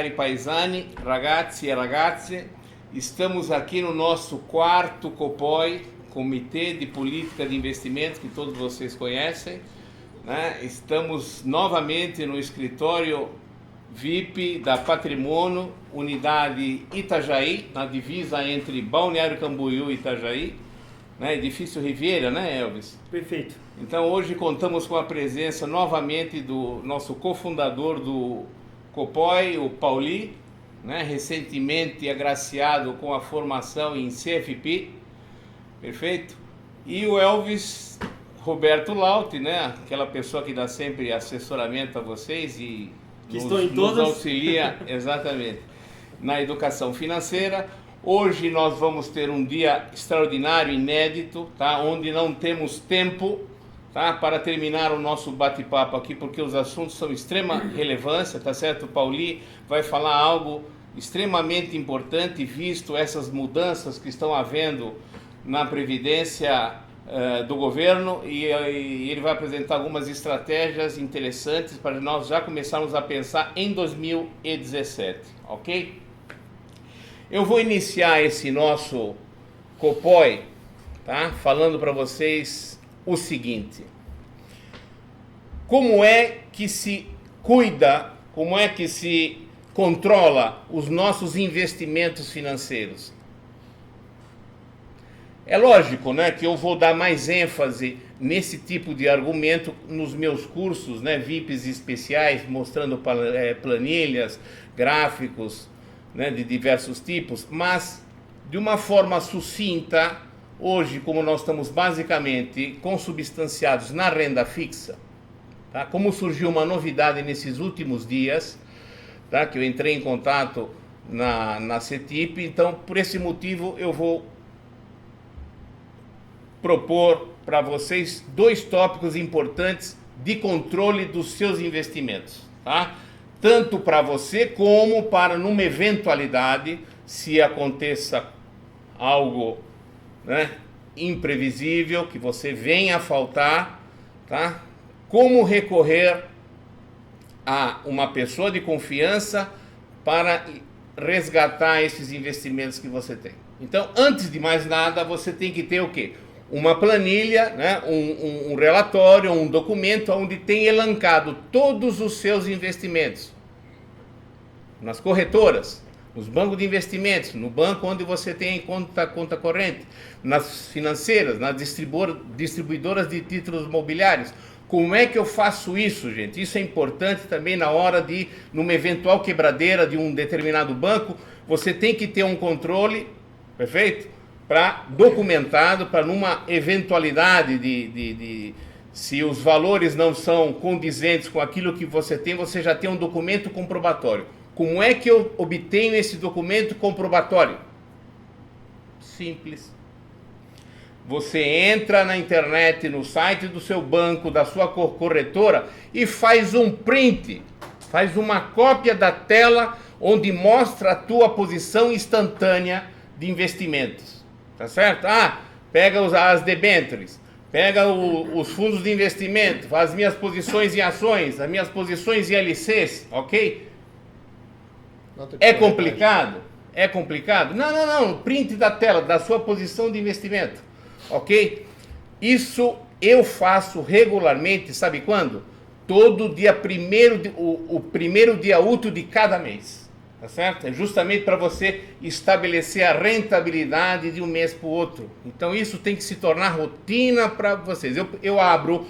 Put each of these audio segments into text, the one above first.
cari paesani, ragazzi e ragazze, estamos aqui no nosso quarto COPOI, Comitê de Política de Investimentos, que todos vocês conhecem, né? Estamos novamente no escritório VIP da Patrimônio, unidade Itajaí, na divisa entre Balneário Camboriú e Itajaí, né? Edifício Riviera, né, Elvis? Perfeito. Então hoje contamos com a presença novamente do nosso cofundador do COPOI, o Pauli, né? Recentemente agraciado com a formação em CFP, perfeito? E o Elvis Roberto Lauti, né? Aquela pessoa que dá sempre assessoramento a vocês e nos auxilia exatamente na educação financeira. Hoje nós vamos ter um dia extraordinário, inédito, tá? Onde não temos tempo, tá? Para terminar o nosso bate-papo aqui, porque os assuntos são de extrema relevância, tá certo? O Pauli vai falar algo extremamente importante, visto essas mudanças que estão havendo na Previdência do governo, e ele vai apresentar algumas estratégias interessantes para nós já começarmos a pensar em 2017, ok? Eu vou iniciar esse nosso COPOI, tá? Falando para vocês o seguinte: como é que se cuida, como é que se controla os nossos investimentos financeiros? É lógico, né, que eu vou dar mais ênfase nesse tipo de argumento nos meus cursos, né, VIPs especiais, mostrando planilhas, gráficos, né, de diversos tipos, mas de uma forma sucinta, hoje, como nós estamos basicamente consubstanciados na renda fixa, tá? Como surgiu uma novidade nesses últimos dias, tá, que eu entrei em contato na CETIP, então por esse motivo eu vou propor para vocês dois tópicos importantes de controle dos seus investimentos, tá? Tanto para você como para, numa eventualidade, se aconteça algo, né, imprevisível, que você venha a faltar, tá? Como recorrer a uma pessoa de confiança para resgatar esses investimentos que você tem. Então, antes de mais nada, você tem que ter o quê? Uma planilha, né, um relatório, um documento onde tem elencado todos os seus investimentos. Nas corretoras, nos bancos de investimentos, no banco onde você tem conta corrente, nas financeiras, nas distribuidoras de títulos imobiliários. Como é que eu faço isso, gente? Isso é importante também na hora de, numa eventual quebradeira de um determinado banco, você tem que ter um controle, perfeito? Para documentado, para numa eventualidade se os valores não são condizentes com aquilo que você já tem um documento comprobatório. Como é que eu obtenho esse documento comprobatório? Simples. Você entra na internet, no site do seu banco, da sua corretora e faz um print, faz uma cópia da tela onde mostra a tua posição instantânea de investimentos. Tá certo? Pega as debêntures, pega os fundos de investimento, as minhas posições em ações, as minhas posições em LCs, ok? É complicado? É complicado? Não, print da tela, da sua posição de investimento, ok? Isso eu faço regularmente, sabe quando? Todo dia o primeiro dia útil de cada mês. Tá certo? É justamente para você estabelecer a rentabilidade de um mês para o outro. Então isso tem que se tornar rotina para vocês. Eu abro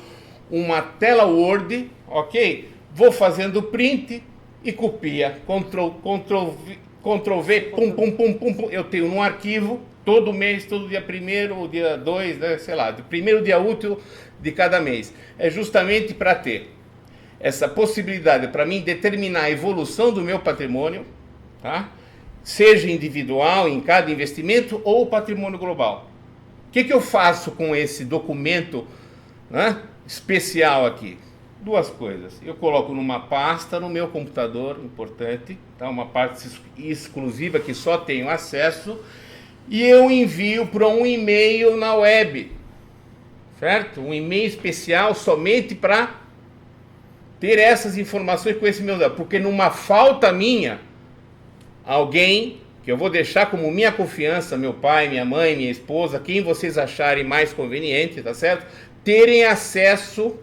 uma tela Word, ok? Vou fazendo print e copia. Ctrl V, pum. Eu tenho num arquivo, todo mês, todo dia 1º, ou dia 2, né, sei lá, do primeiro dia útil de cada mês. É justamente para ter essa possibilidade para mim determinar a evolução do meu patrimônio, tá? Seja individual em cada investimento ou patrimônio global. O que eu faço com esse documento, né, especial aqui? Duas coisas. Eu coloco numa pasta no meu computador, importante, tá? Uma parte exclusiva que só tenho acesso, e eu envio para um e-mail na web, certo? Um e-mail especial somente para ter essas informações com esse meu dado, porque numa falta minha, alguém que eu vou deixar como minha confiança, meu pai, minha mãe, minha esposa, quem vocês acharem mais conveniente, tá certo? Terem acesso,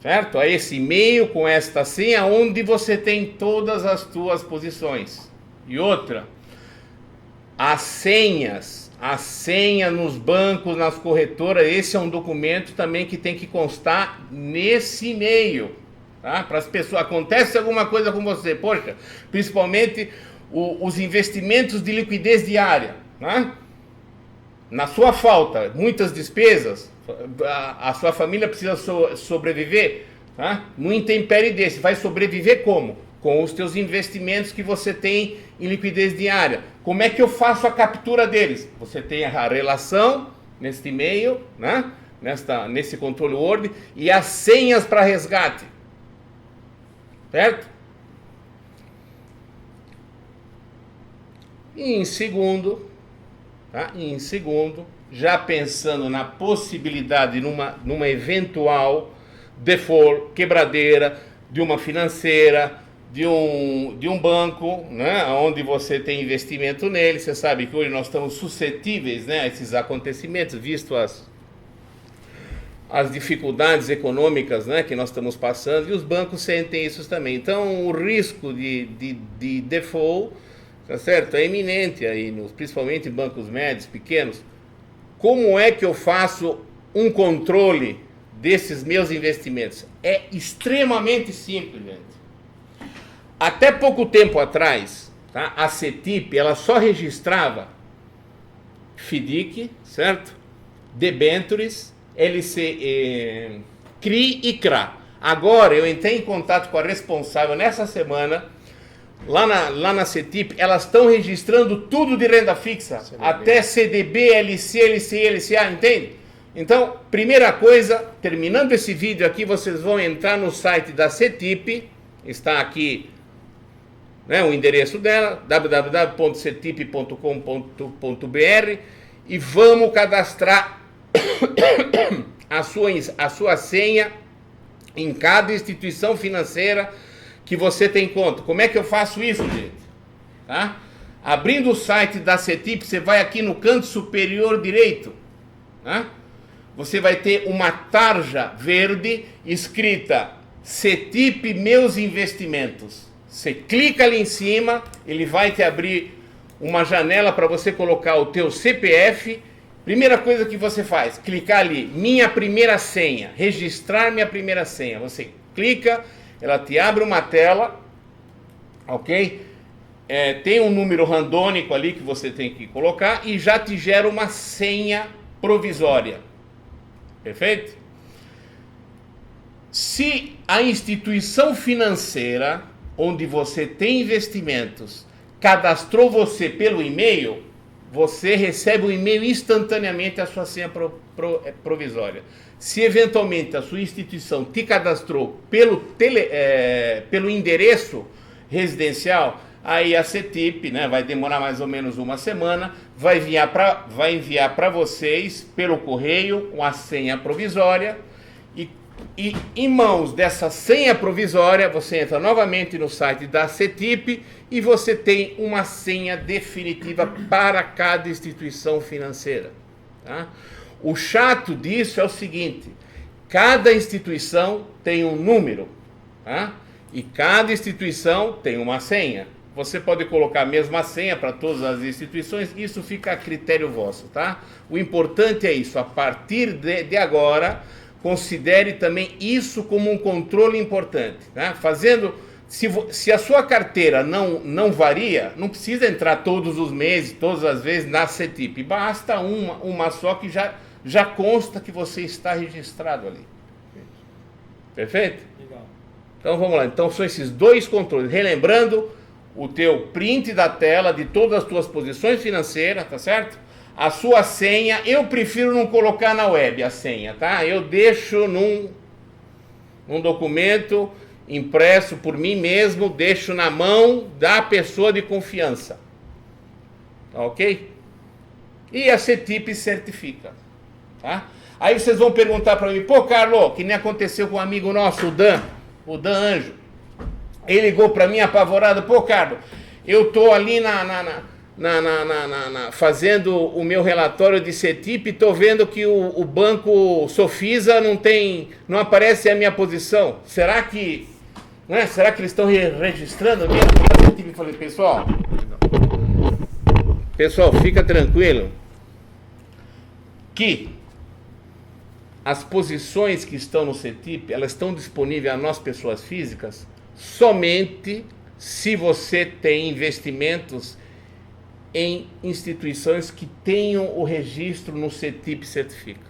certo? A esse e-mail com esta senha, onde você tem todas as tuas posições. E outra, a senha nos bancos, nas corretoras, esse é um documento também que tem que constar nesse e-mail, tá? Para as pessoas, acontece alguma coisa com você, poxa, principalmente os investimentos de liquidez diária, né? Na sua falta, muitas despesas, a sua família precisa sobreviver, tá? No intempérie desse, vai sobreviver como? Com os teus investimentos que você tem em liquidez diária. Como é que eu faço a captura deles? Você tem a relação neste e-mail, né? Nesse controle Word, e as senhas para resgate, certo? E em segundo, tá? Já pensando na possibilidade, numa eventual default, quebradeira de uma financeira, de um banco, né, onde você tem investimento nele. Você sabe que hoje nós estamos suscetíveis, né, a esses acontecimentos, visto as dificuldades econômicas, né, que nós estamos passando, e os bancos sentem isso também. Então, o risco de default, tá certo, é iminente aí, principalmente em bancos médios, pequenos. Como é que eu faço um controle desses meus investimentos? É extremamente simples, gente. Até pouco tempo atrás, tá, a CETIP, ela só registrava FDIC, certo? Debentures, CRI e CRA. Agora, eu entrei em contato com a responsável nessa semana, lá na CETIP, elas estão registrando tudo de renda fixa, CDB. Até CDB, LC, LCI, LCA, entende? Então, primeira coisa, terminando esse vídeo aqui, vocês vão entrar no site da CETIP, está aqui, né, o endereço dela, www.cetip.com.br, e vamos cadastrar a sua senha em cada instituição financeira que você tem conta. Como é que eu faço isso, gente? Tá? Abrindo o site da CETIP, você vai aqui no canto superior direito, tá? Você vai ter uma tarja verde escrita CETIP Meus Investimentos. Você clica ali em cima, ele vai te abrir uma janela para você colocar o teu CPF. Primeira coisa que você faz, clicar ali, minha primeira senha, registrar minha primeira senha. Você clica, ela te abre uma tela, ok? Tem um número randômico ali que você tem que colocar e já te gera uma senha provisória. Perfeito? Se a instituição financeira onde você tem investimentos cadastrou você pelo e-mail, você recebe o e-mail instantaneamente a sua senha provisória. Se eventualmente a sua instituição te cadastrou pelo endereço residencial, aí a CETIP, né, vai demorar mais ou menos uma semana, vai enviar para vocês pelo correio com a senha provisória, e em mãos dessa senha provisória, você entra novamente no site da CETIP e você tem uma senha definitiva para cada instituição financeira. Tá? O chato disso é o seguinte, cada instituição tem um número, tá? E cada instituição tem uma senha. Você pode colocar a mesma senha para todas as instituições, isso fica a critério vosso, tá? O importante é isso, a partir de agora, considere também isso como um controle importante, tá? Se a sua carteira não varia, não precisa entrar todos os meses, todas as vezes na CETIP, basta uma só que já consta que você está registrado ali. Perfeito? Legal. Então vamos lá, então são esses dois controles, relembrando o teu print da tela de todas as tuas posições financeiras, tá certo? A sua senha, eu prefiro não colocar na web a senha, tá? Eu deixo num documento impresso por mim mesmo, deixo na mão da pessoa de confiança. Tá ok? E a CETIP certifica, tá? Aí vocês vão perguntar para mim, pô, Carlos, que nem aconteceu com um amigo nosso, o Dan Anjo. Ele ligou para mim apavorado, pô, Carlos, eu estou ali fazendo o meu relatório de CETIP e estou vendo que o banco Sofisa não aparece a minha posição. Será que, né? Será que eles estão registrando mesmo? Eu falei, pessoal, fica tranquilo que as posições que estão no CETIP, elas estão disponíveis a nós, pessoas físicas, somente se você tem investimentos em instituições que tenham o registro no CETIP Certifica.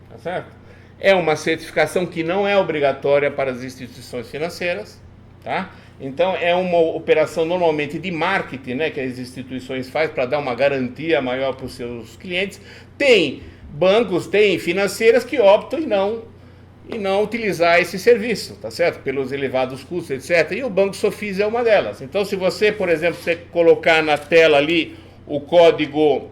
Tá certo? É uma certificação que não é obrigatória para as instituições financeiras, tá? Então é uma operação normalmente de marketing, né, que as instituições fazem para dar uma garantia maior para os seus clientes. Tem bancos, tem financeiras que optam em não utilizar esse serviço, tá certo? Pelos elevados custos, etc. E o Banco Sofisa é uma delas. Então, se você, por exemplo, você colocar na tela ali o código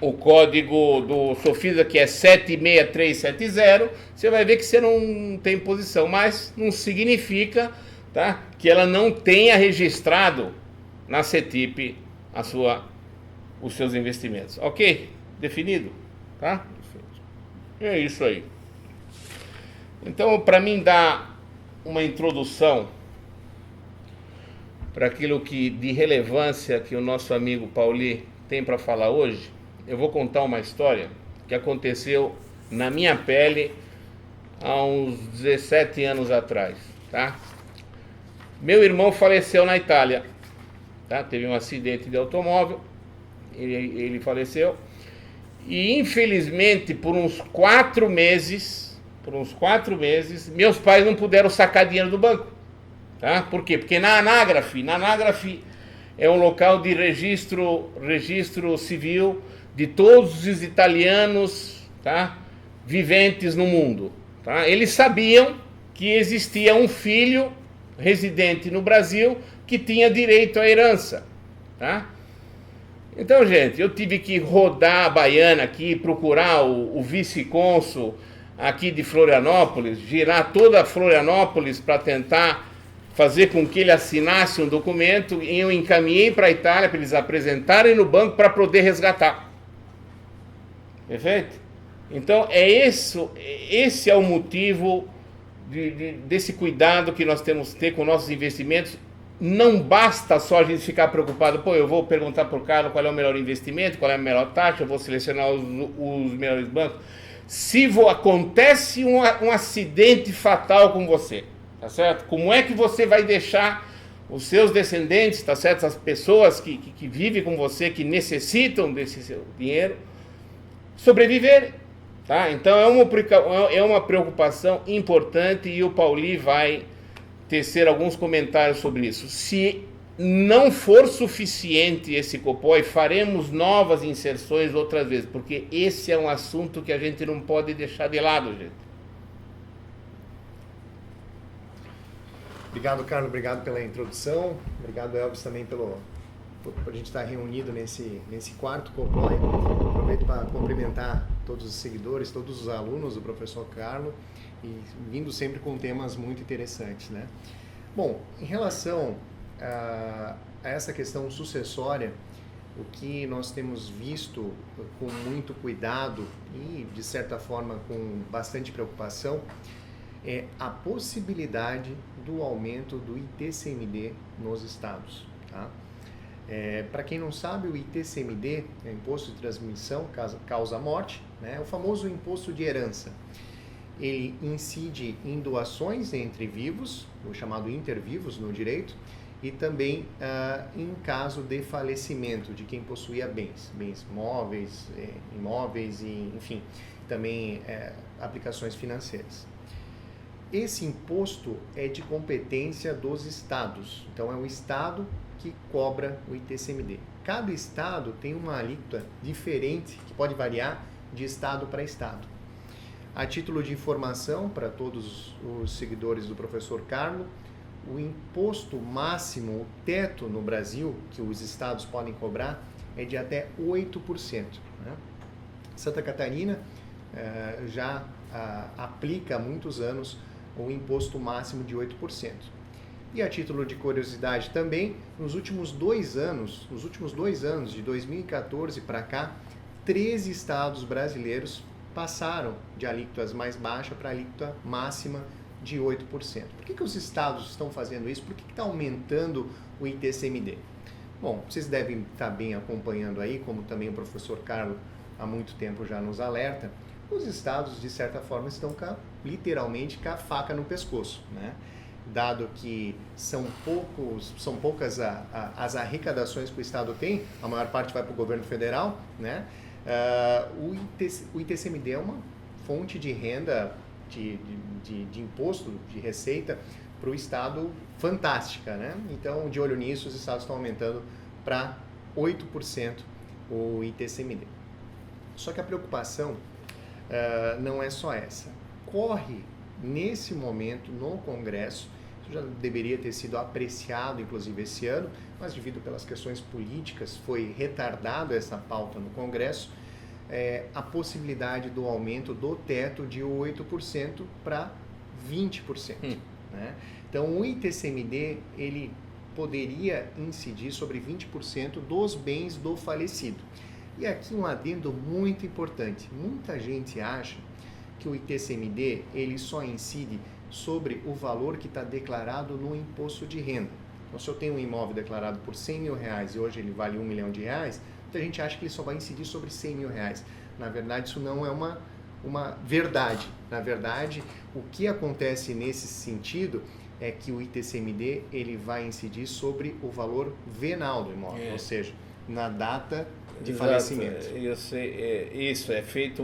do Sofisa, que é 76370, você vai ver que você não tem posição, mas não significa, tá, que ela não tenha registrado na CETIP os seus investimentos. Ok? Definido? Tá? É isso aí. Então, para mim dar uma introdução para aquilo de relevância que o nosso amigo Pauli tem para falar hoje, eu vou contar uma história que aconteceu na minha pele há uns 17 anos atrás, tá? Meu irmão faleceu na Itália, tá? Teve um acidente de automóvel, ele faleceu, e infelizmente por uns 4 meses, meus pais não puderam sacar dinheiro do banco, tá? Por quê? Porque na Anagrafe é um local de registro civil de todos os italianos, tá, viventes no mundo, tá? Eles sabiam que existia um filho residente no Brasil que tinha direito à herança, tá? Então, gente, eu tive que rodar a baiana aqui, procurar o vice-cônsul aqui de Florianópolis, girar toda Florianópolis para tentar fazer com que ele assinasse um documento, e eu encaminhei para a Itália para eles apresentarem no banco para poder resgatar. Perfeito? Então, esse é o motivo desse cuidado que nós temos que ter com nossos investimentos. Não basta só a gente ficar preocupado, eu vou perguntar para o Carlos qual é o melhor investimento, qual é a melhor taxa, eu vou selecionar os melhores bancos. Se acontece um acidente fatal com você, tá certo? Como é que você vai deixar os seus descendentes, tá certo? As pessoas que vivem com você, que necessitam desse seu dinheiro, sobreviverem, tá? Então é uma preocupação importante, e o Pauli vai tecer alguns comentários sobre isso. Se não for suficiente esse Copoi, faremos novas inserções outras vezes, porque esse é um assunto que a gente não pode deixar de lado, gente. Obrigado, Carlos, obrigado pela introdução, obrigado, Elvis, também por a gente estar reunido nesse quarto Copoi. Aproveito para cumprimentar todos os seguidores, todos os alunos do professor Carlos, e vindo sempre com temas muito interessantes, né? Bom, em relação a essa questão sucessória, o que nós temos visto com muito cuidado e, de certa forma, com bastante preocupação, é a possibilidade do aumento do ITCMD nos estados, tá? Para quem não sabe, o ITCMD é o Imposto de Transmissão Causa Morte, né? É o famoso imposto de herança. Ele incide em doações entre vivos, o chamado intervivos no direito, e também em caso de falecimento de quem possuía bens móveis, imóveis e, enfim, também aplicações financeiras. Esse imposto é de competência dos estados, então é o estado que cobra o ITCMD. Cada estado tem uma alíquota diferente, que pode variar de estado para estado. A título de informação para todos os seguidores do professor Carlos, o imposto máximo, o teto no Brasil, que os estados podem cobrar, é de até 8%. Né? Santa Catarina já aplica há muitos anos o imposto máximo de 8%. E a título de curiosidade também, nos últimos 2 anos, de 2014 para cá, 13 estados brasileiros passaram de alíquotas mais baixa para alíquota máxima de 8%. Por que os estados estão fazendo isso? Por que está aumentando o ITCMD? Bom, vocês devem estar bem acompanhando aí, como também o professor Carlos há muito tempo já nos alerta, os estados, de certa forma, estão literalmente com a faca no pescoço, né? Dado que são poucas as arrecadações que o estado tem, a maior parte vai para o governo federal, né? O ITCMD é uma fonte de renda, de imposto, de receita para o estado fantástica, né? Então, de olho nisso, os estados estão aumentando para 8% o ITCMD. Só que a preocupação não é só essa. Corre, nesse momento, no Congresso, isso já deveria ter sido apreciado, inclusive, esse ano, mas devido pelas questões políticas, foi retardado essa pauta no Congresso, a possibilidade do aumento do teto de 8% para 20%. Né? Então, o ITCMD, ele poderia incidir sobre 20% dos bens do falecido. E aqui um adendo muito importante. Muita gente acha que o ITCMD ele só incide sobre o valor que está declarado no imposto de renda. Então, se eu tenho um imóvel declarado por R$100 mil e hoje ele vale R$1 milhão, muita gente acha que ele só vai incidir sobre R$100 mil. Na verdade, isso não é uma verdade. Na verdade, o que acontece nesse sentido é que o ITCMD ele vai incidir sobre o valor venal do imóvel, ou seja, na data de falecimento. Isso é feito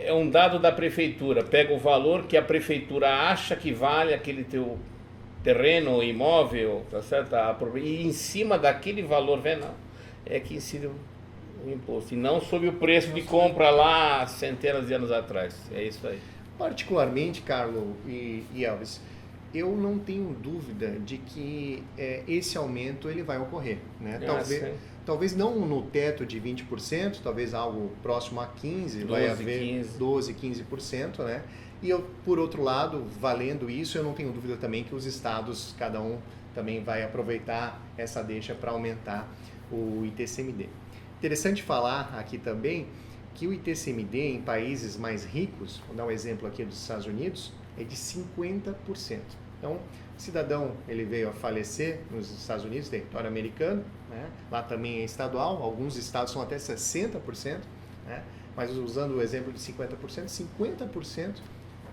é um dado da prefeitura, pega o valor que a prefeitura acha que vale aquele teu terreno ou imóvel, tá certo? E em cima daquele valor venal é que incide o imposto, e não sobre o preço de compra lá centenas de anos atrás. É isso aí. Particularmente, Carlos e Elvis, eu não tenho dúvida de que esse aumento ele vai ocorrer, né? Talvez não no teto de 20%, talvez algo próximo a 15%, vai haver 12%, 15%, né? E eu, por outro lado, valendo isso, eu não tenho dúvida também que os estados, cada um também vai aproveitar essa deixa para aumentar o ITCMD. Interessante falar aqui também que o ITCMD em países mais ricos, vou dar um exemplo aqui dos Estados Unidos, é de 50%. Então, o cidadão ele veio a falecer nos Estados Unidos, território americano, né? Lá também é estadual, alguns estados são até 60%, né? Mas usando o exemplo de 50%, 50%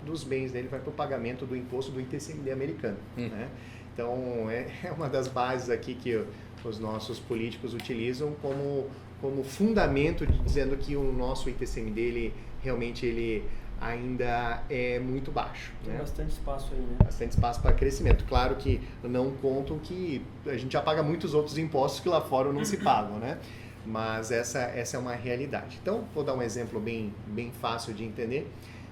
dos bens dele vai para o pagamento do imposto do ITCMD americano. Né? Então, é uma das bases aqui que os nossos políticos utilizam como fundamento dizendo que o nosso ITCMD ele realmente ainda é muito baixo. Tem bastante espaço aí, né? Bastante espaço para crescimento. Claro que não contam que a gente já paga muitos outros impostos que lá fora não se pagam, né? Mas essa é uma realidade. Então, vou dar um exemplo bem fácil de entender.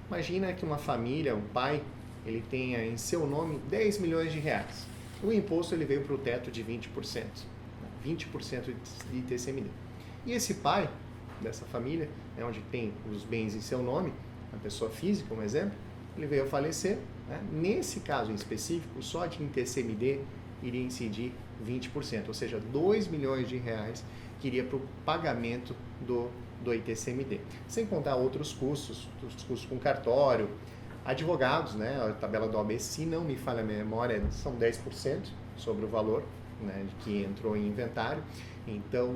Imagina que uma família, um pai, ele tenha em seu nome 10 milhões de reais. O imposto ele veio para o teto de 20%. 20% de ITCMD. E esse pai dessa família, onde tem os bens em seu nome, uma pessoa física, um exemplo, ele veio a falecer. Né? Nesse caso em específico, só de ITCMD iria incidir 20%, ou seja, 2 milhões de reais que iria para o pagamento do ITCMD. Sem contar outros custos com cartório, advogados, né? A tabela do OAB, se não me falha a memória, são 10% sobre o valor, né, que entrou em inventário. Então,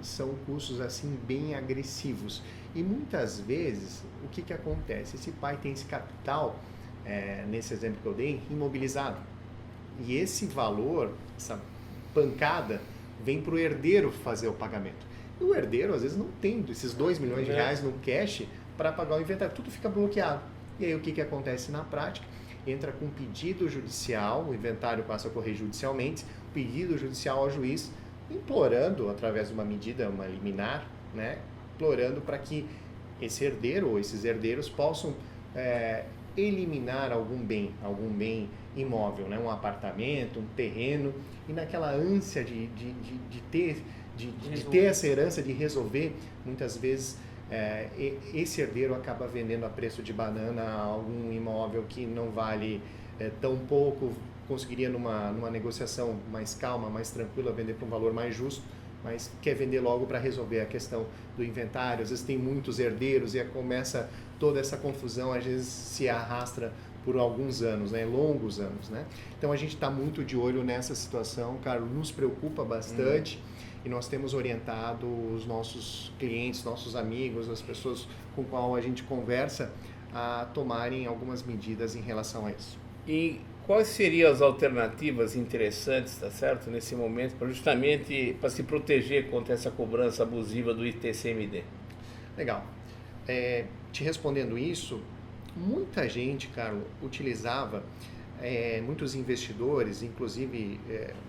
são custos assim bem agressivos. E muitas vezes, o que acontece? Esse pai tem esse capital, nesse exemplo que eu dei, imobilizado. E esse valor, essa pancada, vem para o herdeiro fazer o pagamento. E o herdeiro, às vezes, não tem esses 2 milhões de reais no cash para pagar o inventário. Tudo fica bloqueado. E aí, o que acontece na prática? Entra com pedido judicial, o inventário passa a correr judicialmente, pedido judicial ao juiz, implorando, através de uma medida, uma liminar, né, implorando para que esse herdeiro ou esses herdeiros possam eliminar algum bem imóvel, né, um apartamento, um terreno, e naquela ânsia de ter essa herança, de resolver, muitas vezes esse herdeiro acaba vendendo a preço de banana algum imóvel que não vale tão pouco, conseguiria numa negociação mais calma, mais tranquila, vender por um valor mais justo, mas quer vender logo para resolver a questão do inventário. Às vezes tem muitos herdeiros e começa toda essa confusão, às vezes se arrasta por alguns anos, né? Longos anos, né? Então a gente está muito de olho nessa situação, Carlos, nos preocupa bastante e nós temos orientado os nossos clientes, nossos amigos, as pessoas com qual a gente conversa a tomarem algumas medidas em relação a isso. E quais seriam as alternativas interessantes, tá certo, nesse momento, justamente para se proteger contra essa cobrança abusiva do ITCMD? Legal. Te respondendo isso, muita gente, Carlos, utilizava, muitos investidores, inclusive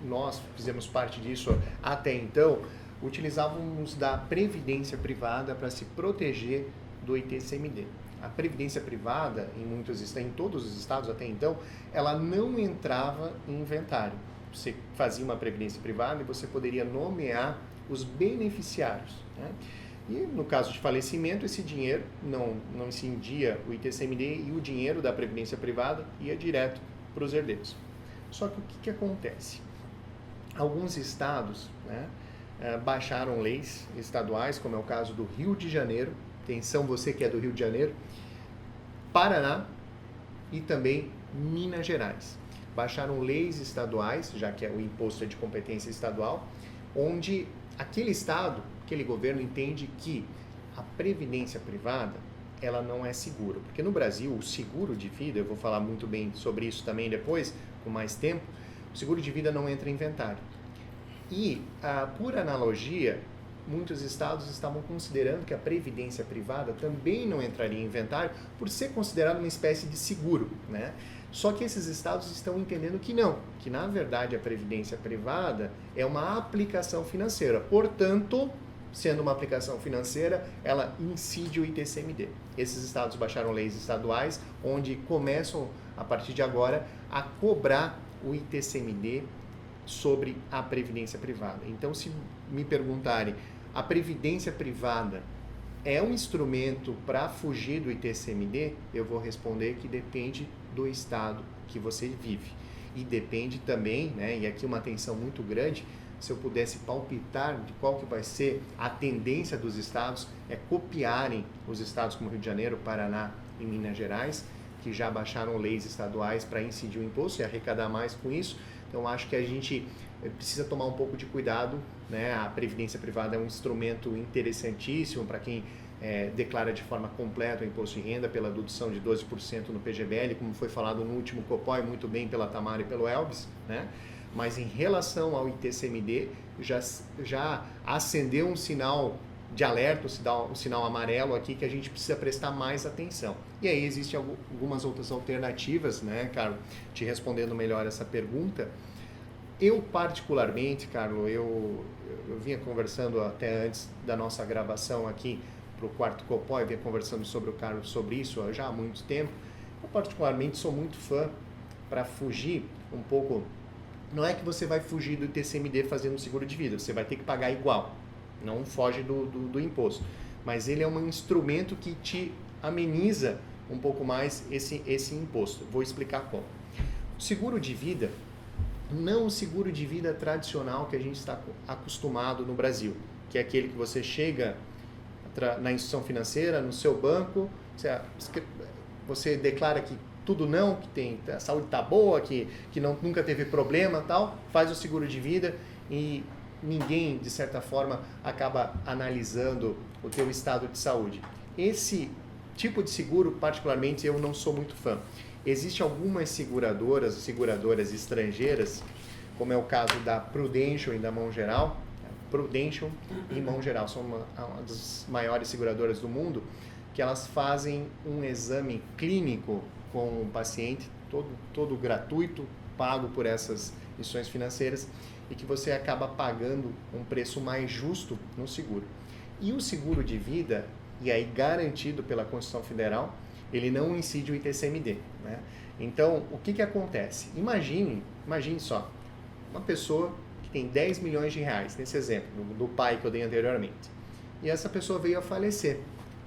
nós fizemos parte disso até então, utilizávamos da previdência privada para se proteger do ITCMD. A previdência privada, em todos os estados até então, ela não entrava em inventário. Você fazia uma previdência privada e você poderia nomear os beneficiários, né? E no caso de falecimento, esse dinheiro não incidia o ITCMD e o dinheiro da previdência privada ia direto para os herdeiros. Só que o que acontece? Alguns estados, né, baixaram leis estaduais, como é o caso do Rio de Janeiro. Atenção, você que é do Rio de Janeiro, Paraná e também Minas Gerais. Baixaram leis estaduais, já que o imposto é de competência estadual, onde aquele estado, aquele governo entende que a previdência privada, ela não é segura. Porque no Brasil, o seguro de vida, eu vou falar muito bem sobre isso também depois, com mais tempo, o seguro de vida não entra em inventário. E, por analogia, muitos estados estavam considerando que a previdência privada também não entraria em inventário por ser considerado uma espécie de seguro, né? Só que esses estados estão entendendo que não, que na verdade a previdência privada é uma aplicação financeira. Portanto, sendo uma aplicação financeira, ela incide o ITCMD. Esses estados baixaram leis estaduais onde começam, a partir de agora, a cobrar o ITCMD sobre a previdência privada. Então, se me perguntarem, a previdência privada é um instrumento para fugir do ITCMD? Eu vou responder que depende do estado que você vive. E depende também, né, e aqui uma atenção muito grande, se eu pudesse palpitar de qual que vai ser a tendência dos estados, é copiarem os estados como Rio de Janeiro, Paraná e Minas Gerais, que já baixaram leis estaduais para incidir o imposto e arrecadar mais com isso. Então, acho que a gente precisa tomar um pouco de cuidado, né? A previdência privada é um instrumento interessantíssimo para quem declara de forma completa o imposto de renda pela dedução de 12% no PGBL, como foi falado no último Copoi, muito bem pela Tamara e pelo Elvis, né? Mas em relação ao ITCMD, já acendeu um sinal de alerta, um sinal amarelo aqui que a gente precisa prestar mais atenção. E aí existem algumas outras alternativas, né, Carlos? Te respondendo melhor essa pergunta, eu particularmente, Carlos, eu vinha conversando até antes da nossa gravação aqui para o quarto Copoi, vinha conversando sobre isso já há muito tempo. Eu particularmente sou muito fã para fugir um pouco. Não é que você vai fugir do ITCMD fazendo seguro de vida, você vai ter que pagar igual, não foge do imposto. Mas ele é um instrumento que te ameniza um pouco mais esse imposto. Vou explicar como. O seguro de vida, não o seguro de vida tradicional que a gente está acostumado no Brasil, que é aquele que você chega na instituição financeira, no seu banco, você declara que tudo não, que a saúde está boa, que nunca teve problema, tal, faz o seguro de vida e ninguém, de certa forma, acaba analisando o teu estado de saúde. Esse tipo de seguro, particularmente, eu não sou muito fã. Existem algumas seguradoras estrangeiras, como é o caso da Prudential e da Mão Geral. Prudential e Mão Geral são uma das maiores seguradoras do mundo, que elas fazem um exame clínico com o paciente, todo gratuito, pago por essas instituições financeiras, e que você acaba pagando um preço mais justo no seguro. E o seguro de vida, e aí garantido pela Constituição Federal, ele não incide o ITCMD, né? Então, o que acontece? Imagine só, uma pessoa que tem 10 milhões de reais, nesse exemplo, do pai que eu dei anteriormente, e essa pessoa veio a falecer,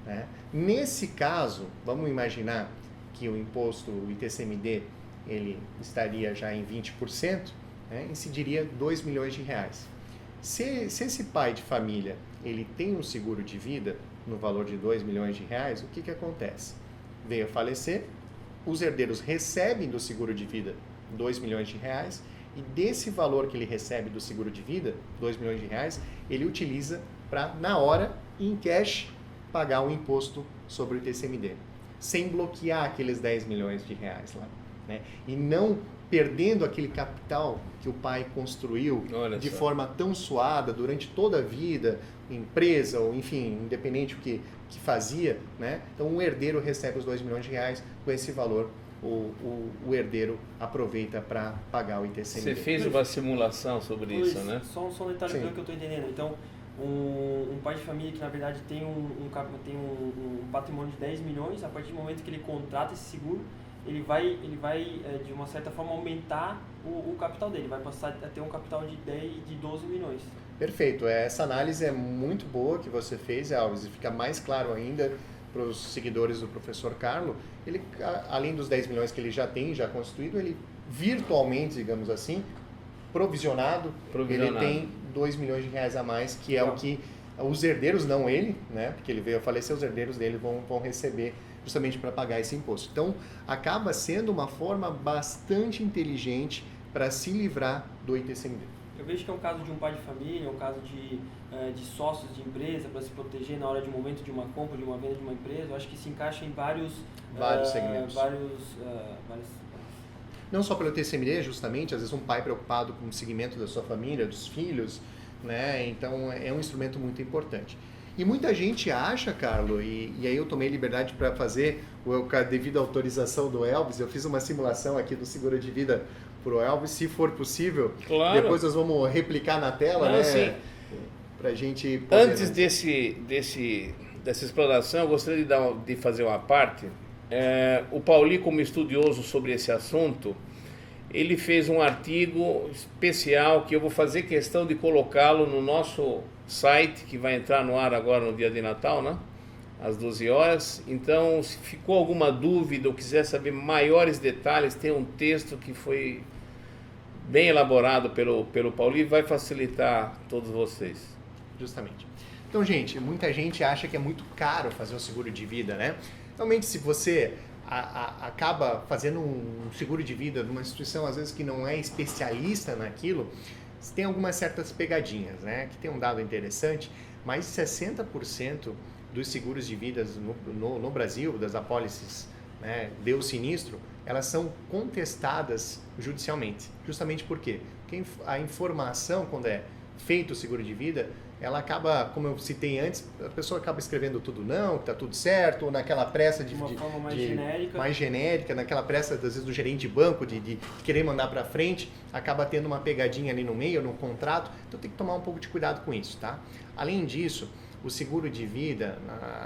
né? Nesse caso, vamos imaginar que o imposto, o ITCMD, ele estaria já em 20%, né, incidiria R$2 milhões. Se esse pai de família ele tem um seguro de vida no valor de R$2 milhões, o que acontece? Veio a falecer, os herdeiros recebem do seguro de vida R$2 milhões, e desse valor que ele recebe do seguro de vida, R$2 milhões, ele utiliza para, na hora, em cash, pagar o imposto sobre o ITCMD, sem bloquear aqueles R$10 milhões lá, né? E não perdendo aquele capital que o pai construiu de forma tão suada durante toda a vida, empresa ou enfim, independente do que fazia, né? Então o herdeiro recebe os R$2 milhões, com esse valor o herdeiro aproveita para pagar o ITCMD. Você fez uma simulação sobre isso, né? Só um detalhe que eu estou entendendo. Então, um pai de família que na verdade tem um patrimônio de 10 milhões, a partir do momento que ele contrata esse seguro, ele vai de uma certa forma aumentar o capital dele, vai passar a ter um capital de 12 milhões. Perfeito, essa análise é muito boa que você fez, Alves, e fica mais claro ainda para os seguidores do professor Carlo. Ele, além dos 10 milhões que ele já tem, já constituído, ele virtualmente, digamos assim, provisionado. Ele tem R$2 milhões a mais, que é o que os herdeiros, não ele, né, porque ele veio a falecer, os herdeiros dele vão receber justamente para pagar esse imposto. Então, acaba sendo uma forma bastante inteligente para se livrar do ITCMD. Eu vejo que é um caso de um pai de família, é um caso de sócios de empresa para se proteger na hora de um momento de uma compra, de uma venda de uma empresa. Eu acho que se encaixa em vários segmentos. Não só pelo ITCMD, justamente, às vezes um pai preocupado com o segmento da sua família, dos filhos, né? Então é um instrumento muito importante. E muita gente acha, Carlo, e aí eu tomei liberdade para fazer, com a devida autorização do Elvis, eu fiz uma simulação aqui do seguro de vida para o Elvis, se for possível. Claro. Depois nós vamos replicar na tela, né? Sim. Pra gente poder, Antes dessa exploração, eu gostaria de fazer uma parte. O Pauli, como estudioso sobre esse assunto, ele fez um artigo especial que eu vou fazer questão de colocá-lo no nosso site, que vai entrar no ar agora no dia de Natal, né? Às 12 horas. Então, se ficou alguma dúvida ou quiser saber maiores detalhes, tem um texto que foi bem elaborado pelo Pauli, vai facilitar todos vocês. Justamente. Então, gente, muita gente acha que é muito caro fazer um seguro de vida, né? Realmente, se você acaba fazendo um seguro de vida numa instituição, às vezes, que não é especialista naquilo, tem algumas certas pegadinhas, né? Que tem um dado interessante, mais de 60% dos seguros de vida no Brasil, das apólices, né, deu sinistro, elas são contestadas judicialmente. Justamente por quê? Porque a informação, quando é feito o seguro de vida, ela acaba, como eu citei antes, a pessoa acaba escrevendo tudo não, que está tudo certo, ou naquela pressa de uma forma mais genérica, naquela pressa, às vezes, do gerente de banco, de querer mandar para frente, acaba tendo uma pegadinha ali no meio, no contrato, então tem que tomar um pouco de cuidado com isso, tá? Além disso, o seguro de vida,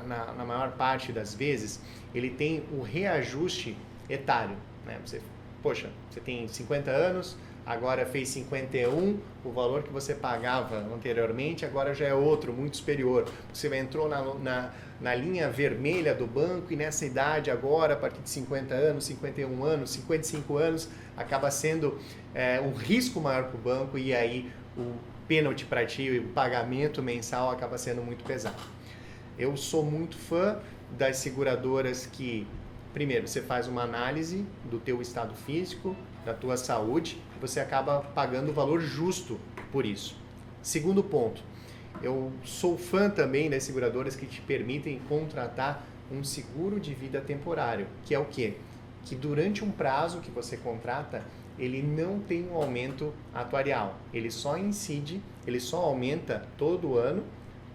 na maior parte das vezes, ele tem o reajuste etário, né? Você tem 50 anos, agora fez 51, o valor que você pagava anteriormente agora já é outro, muito superior. Você entrou na linha vermelha do banco e nessa idade agora, a partir de 50 anos, 51 anos, 55 anos, acaba sendo um risco maior para o banco e aí o pênalti para ti, o pagamento mensal acaba sendo muito pesado. Eu sou muito fã das seguradoras que, primeiro, você faz uma análise do teu estado físico, da tua saúde, e você acaba pagando o valor justo por isso. Segundo ponto, eu sou fã também das seguradoras que te permitem contratar um seguro de vida temporário, que é o quê? Que durante um prazo que você contrata, ele não tem um aumento atuarial, ele só aumenta todo ano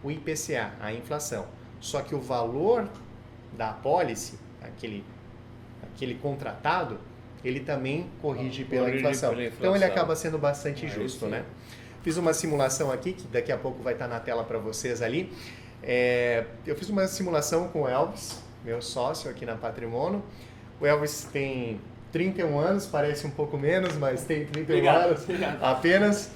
o IPCA, a inflação. Só que o valor da apólice, aquele contratado, ele também corrige pela inflação. Então ele acaba sendo bastante justo, né? Fiz uma simulação aqui, que daqui a pouco vai estar na tela para vocês ali. Eu fiz uma simulação com o Elvis, meu sócio aqui na Patrimônio. O Elvis tem 31 anos, parece um pouco menos, mas tem 31 anos apenas.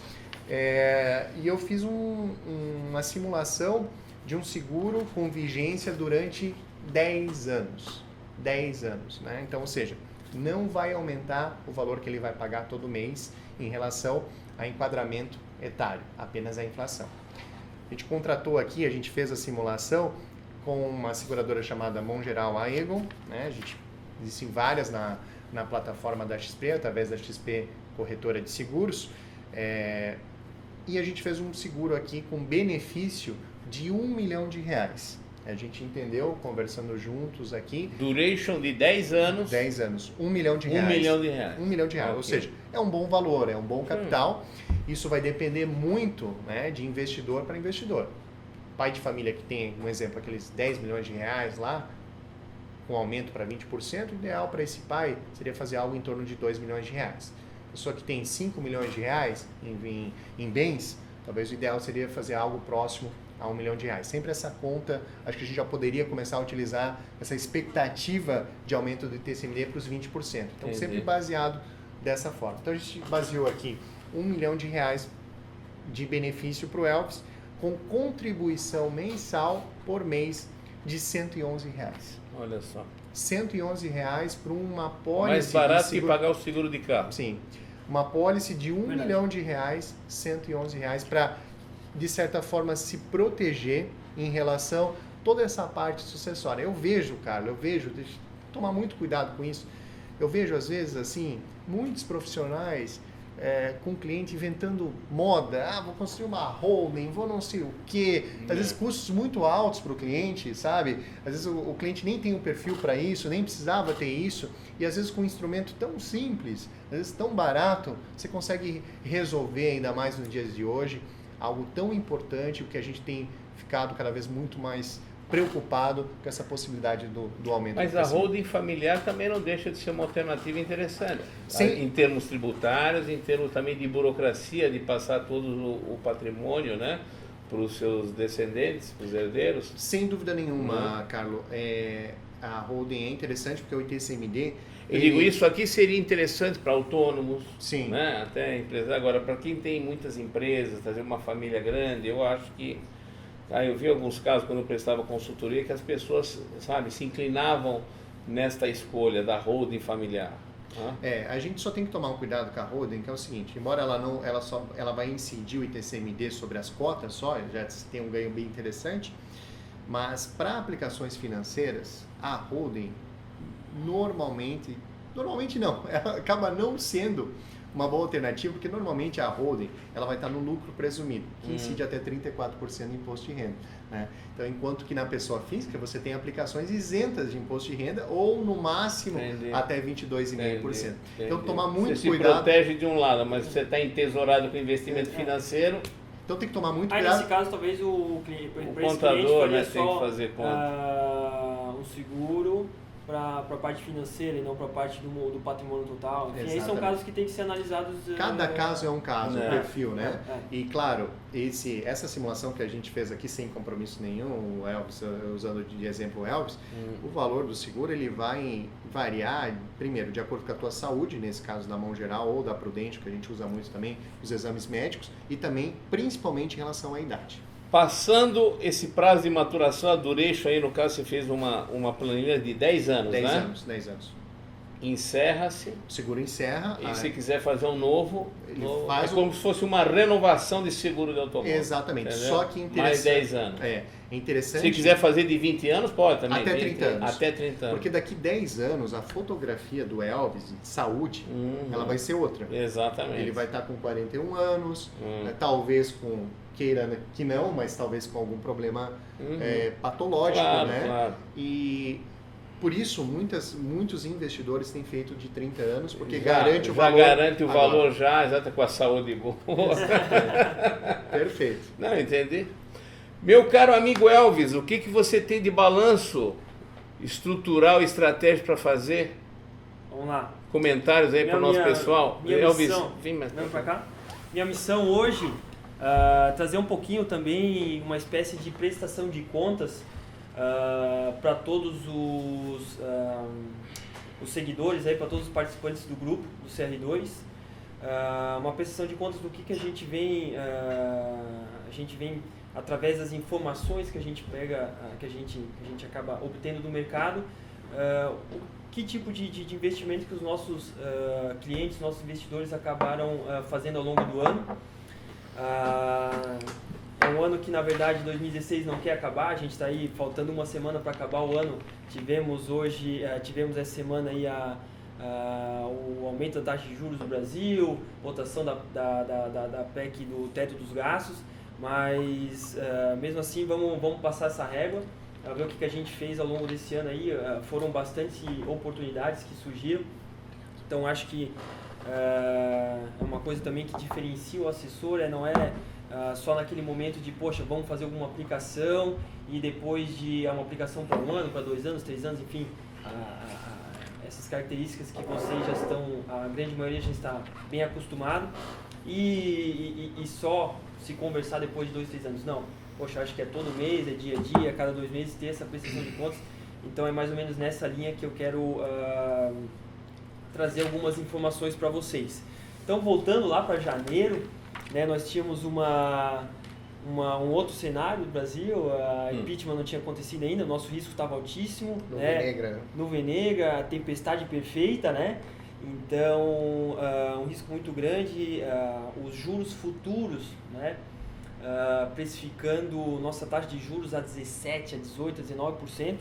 E eu fiz uma simulação de um seguro com vigência durante 10 anos. 10 anos, né? Então, ou seja, não vai aumentar o valor que ele vai pagar todo mês em relação a enquadramento etário, apenas a inflação. A gente contratou aqui, a gente fez a simulação com uma seguradora chamada Mongeral Aegon, né? Existem várias na plataforma da XP, através da XP Corretora de Seguros, e a gente fez um seguro aqui com benefício de R$1 milhão. A gente entendeu, conversando juntos aqui. Duration de 10 anos. 10 anos, R$1 milhão. R$1 milhão. R$1 milhão, Okay. Ou seja, é um bom valor, é um bom capital. Isso vai depender muito, né, de investidor para investidor. Pai de família que tem, um exemplo, aqueles R$10 milhões lá, com aumento para 20%, o ideal para esse pai seria fazer algo em torno de R$2 milhões. Pessoa que tem R$5 milhões em bens, talvez o ideal seria fazer algo próximo a R$1 milhão. Sempre essa conta, acho que a gente já poderia começar a utilizar essa expectativa de aumento do ITCMD para os 20%. Então, Entendi. sempre baseado dessa forma. Então, a gente baseou aqui R$1 milhão de benefício para o Elvis, com contribuição mensal por mês de R$111. Olha só. R$111 para uma pólice. Mais barato de que seguro... pagar o seguro de carro. Sim. Uma pólice de R$1 Verdade. milhão, R$111 para, de certa forma, se proteger em relação a toda essa parte sucessória. Eu vejo, Carlos, deixa eu tomar muito cuidado com isso. Eu vejo, às vezes, assim, muitos profissionais com cliente inventando moda. Vou construir uma holding, vou não sei o quê. Às vezes, custos muito altos para o cliente, sabe? Às vezes, o cliente nem tem um perfil para isso, nem precisava ter isso. E, às vezes, com um instrumento tão simples, às vezes tão barato, você consegue resolver, ainda mais nos dias de hoje, algo tão importante, o que a gente tem ficado cada vez muito mais preocupado com essa possibilidade do aumento. Mas do a crescimento. holding familiar também não deixa de ser uma alternativa interessante. Sim. Em termos tributários, em termos também de burocracia, de passar todo o patrimônio, né, para os seus descendentes, para os herdeiros. Sem dúvida nenhuma, Carlos. A holding é interessante porque o ITCMD... Eu digo, isso aqui seria interessante para autônomos, Sim. né, até empresas. Agora, para quem tem muitas empresas, trazer uma família grande, eu acho que... eu vi alguns casos quando eu prestava consultoria que as pessoas, sabe, se inclinavam nesta escolha da holding familiar. A gente só tem que tomar um cuidado com a holding, que é o seguinte, embora ela vai incidir o ITCMD sobre as cotas só, já tem um ganho bem interessante, mas para aplicações financeiras, a holding normalmente não, ela acaba não sendo uma boa alternativa, porque normalmente a holding ela vai estar no lucro presumido, que incide até 34% de imposto de renda. Né? Então, enquanto que na pessoa física você tem aplicações isentas de imposto de renda ou no máximo até 22,5%. Então, tomar muito você cuidado. Você se protege de um lado, mas você está entesourado com investimento financeiro. Então tem que tomar muito Aí cuidado. nesse caso talvez o contador, né, tem só que fazer conta. um seguro para a parte financeira e não para a parte do patrimônio total. Enfim, aí são Exatamente. casos que têm que ser analizados. Cada caso é um caso, um perfil, né? É. E claro, essa simulação que a gente fez aqui sem compromisso nenhum, o Elvis, usando de exemplo o Elvis, o valor do seguro ele vai variar, primeiro, de acordo com a tua saúde, nesse caso da mão geral ou da Prudente, que a gente usa muito também, os exames médicos, e também, principalmente, em relação à idade. Passando esse prazo de maturação, a duration aí, no caso, você fez uma planilha de 10 anos, 10 né? anos, 10 anos. Encerra-se. O seguro encerra. E se quiser fazer um novo, faz é como se fosse uma renovação de seguro de automóvel. Exatamente, entendeu? só que interessante. Mais 10 anos. É interessante. Se quiser fazer de 20 anos, pode também. Até 30 anos. Até 30 anos. Porque daqui 10 anos, a fotografia do Elvis, de saúde, ela vai ser outra. Exatamente. Ele vai estar com 41 anos, talvez queira que não, mas talvez com algum problema patológico, claro, né? Claro. E por isso muitos investidores têm feito de 30 anos, porque Já garante o valor. Garante o agora. valor já, exato, com a saúde boa. Perfeito. Não, entendi. Meu caro amigo Elvis, o que você tem de balanço estrutural e estratégico para fazer? Vamos lá. Comentários aí para o nosso pessoal. Minha Elvis, missão, vem mais pra cá. Minha missão hoje trazer um pouquinho também uma espécie de prestação de contas para todos os seguidores, para todos os participantes do grupo, do CR2. Uma prestação de contas do que a gente vem através das informações que a gente pega, que a gente acaba obtendo do mercado, que tipo de investimento que os nossos clientes, nossos investidores acabaram fazendo ao longo do ano. É um ano que, na verdade, 2016 não quer acabar, a gente está aí faltando uma semana para acabar o ano. Tivemos essa semana aí o aumento da taxa de juros do Brasil, votação da PEC do teto dos gastos, mas mesmo assim vamos passar essa régua, ver o que a gente fez ao longo desse ano aí. Foram bastante oportunidades que surgiram, então acho que é uma coisa também que diferencia o assessor, não é só naquele momento de, poxa, vamos fazer alguma aplicação e depois de uma aplicação para 1 ano, para 2 anos, 3 anos, enfim, essas características que vocês já estão, a grande maioria já está bem acostumado e só se conversar depois de 2, 3 anos. Não, poxa, acho que é todo mês, é dia a dia, cada 2 meses ter essa prestação de contas. Então é mais ou menos nessa linha que eu quero trazer algumas informações para vocês. Então, voltando lá para janeiro, né, nós tínhamos um outro cenário no Brasil, impeachment não tinha acontecido ainda, o nosso risco estava altíssimo. Nuvem negra. Nuvem negra, tempestade perfeita, né? Então, um risco muito grande, os juros futuros, né? Precificando nossa taxa de juros a 17%, a 18%, a 19%.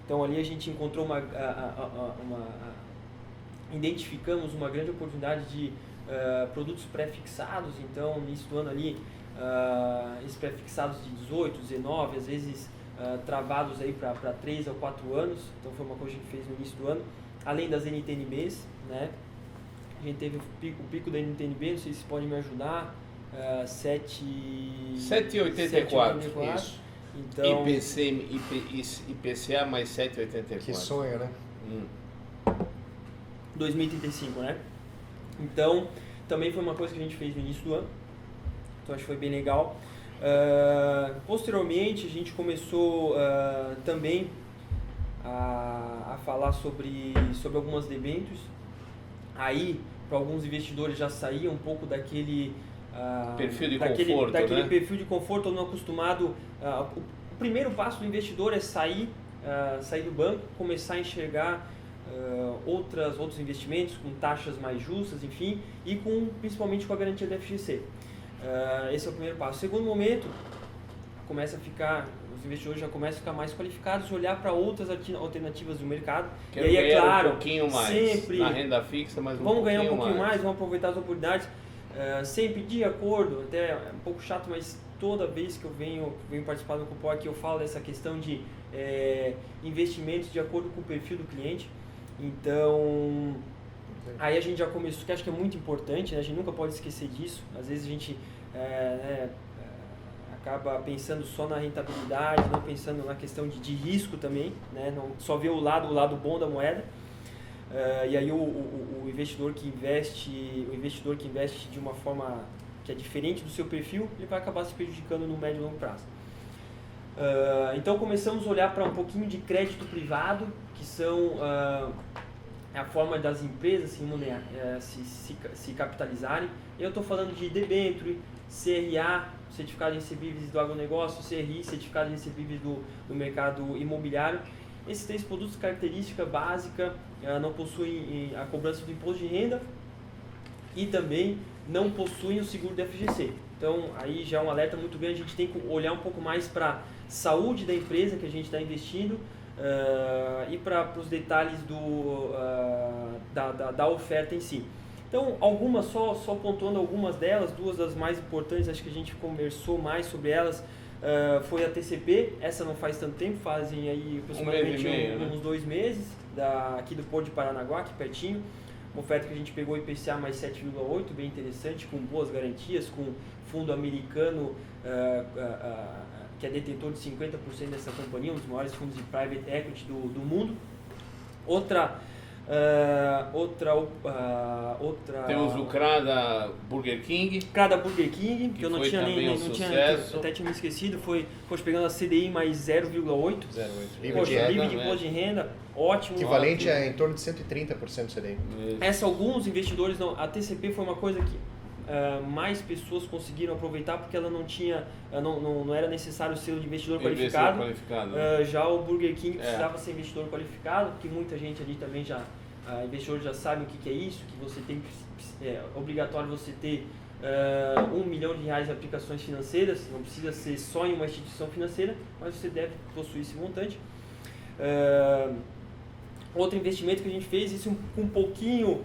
Então, ali a gente encontrou identificamos uma grande oportunidade de produtos pré-fixados. Então, no início do ano ali, esses pré-fixados de 18, 19, às vezes travados aí para 3 ou 4 anos. Então, foi uma coisa que a gente fez no início do ano. Além das NTNBs, né? A gente teve o pico da NTNB, não sei se podem me ajudar, 7,84. Isso. Então, IPCA mais 7,84. Que sonho, né? 2035, né? Então, também foi uma coisa que a gente fez no início do ano. Então, acho que foi bem legal. Posteriormente, a gente começou também a falar sobre algumas debêntures. Aí, para alguns investidores já saía um pouco daquele perfil de conforto, daquele né? perfil de conforto, não acostumado. O primeiro passo do investidor é sair do banco, começar a enxergar outros investimentos com taxas mais justas, enfim, e principalmente com a garantia da FGC. Esse é o primeiro passo. O segundo momento, os investidores já começam a ficar mais qualificados, olhar para outras alternativas do mercado. Quero e aí, é claro, um pouquinho mais sempre na renda fixa, mas vamos ganhar um pouquinho mais, vamos aproveitar as oportunidades, sempre de acordo, até é um pouco chato, mas toda vez que eu venho participar do Cupom aqui, eu falo dessa questão de investimentos de acordo com o perfil do cliente. Então, aí a gente já começou, que acho que é muito importante, né? A gente nunca pode esquecer disso. Às vezes a gente acaba pensando só na rentabilidade, não pensando na questão de risco também, né? Não só vê o lado bom da moeda. E aí o investidor que investe de uma forma que é diferente do seu perfil, ele vai acabar se prejudicando no médio e longo prazo. Então começamos a olhar para um pouquinho de crédito privado, que são a forma das empresas se capitalizarem. Eu estou falando de debênture, CRA, certificado de recebíveis do agronegócio, CRI, certificado de recebíveis do mercado imobiliário. Esses 3 produtos, característica básica, não possuem a cobrança do imposto de renda e também não possuem o seguro da FGC. Então, aí já é um alerta muito grande, a gente tem que olhar um pouco mais para a saúde da empresa que a gente está investindo e para os detalhes da oferta em si. Então, algumas, só pontuando algumas delas, 2 das mais importantes, acho que a gente conversou mais sobre elas, foi a TCP. Essa não faz tanto tempo, fazem aí aproximadamente uns 2 meses, aqui do Porto de Paranaguá, aqui pertinho. Uma oferta que a gente pegou IPCA mais 7,8, bem interessante, com boas garantias, com fundo americano que é detentor de 50% dessa companhia, um dos maiores fundos de private equity do mundo. Outra Temos o CRA da Burger King. CRA da Burger King, que eu não tinha até tinha me esquecido, foi pegando a CDI mais 0,8. Livre de imposto de renda, ótimo. Equivalente a em torno de 130% CDI. Alguns investidores não. A TCP foi uma coisa que mais pessoas conseguiram aproveitar porque ela não tinha, não era necessário o selo de investidor qualificado. Já o Burger King precisava ser investidor qualificado, porque muita gente ali também investidor já sabe o que é isso, que você tem obrigatório você ter R$1 milhão de aplicações financeiras, não precisa ser só em uma instituição financeira, mas você deve possuir esse montante. Outro investimento que a gente fez, isso com um pouquinho,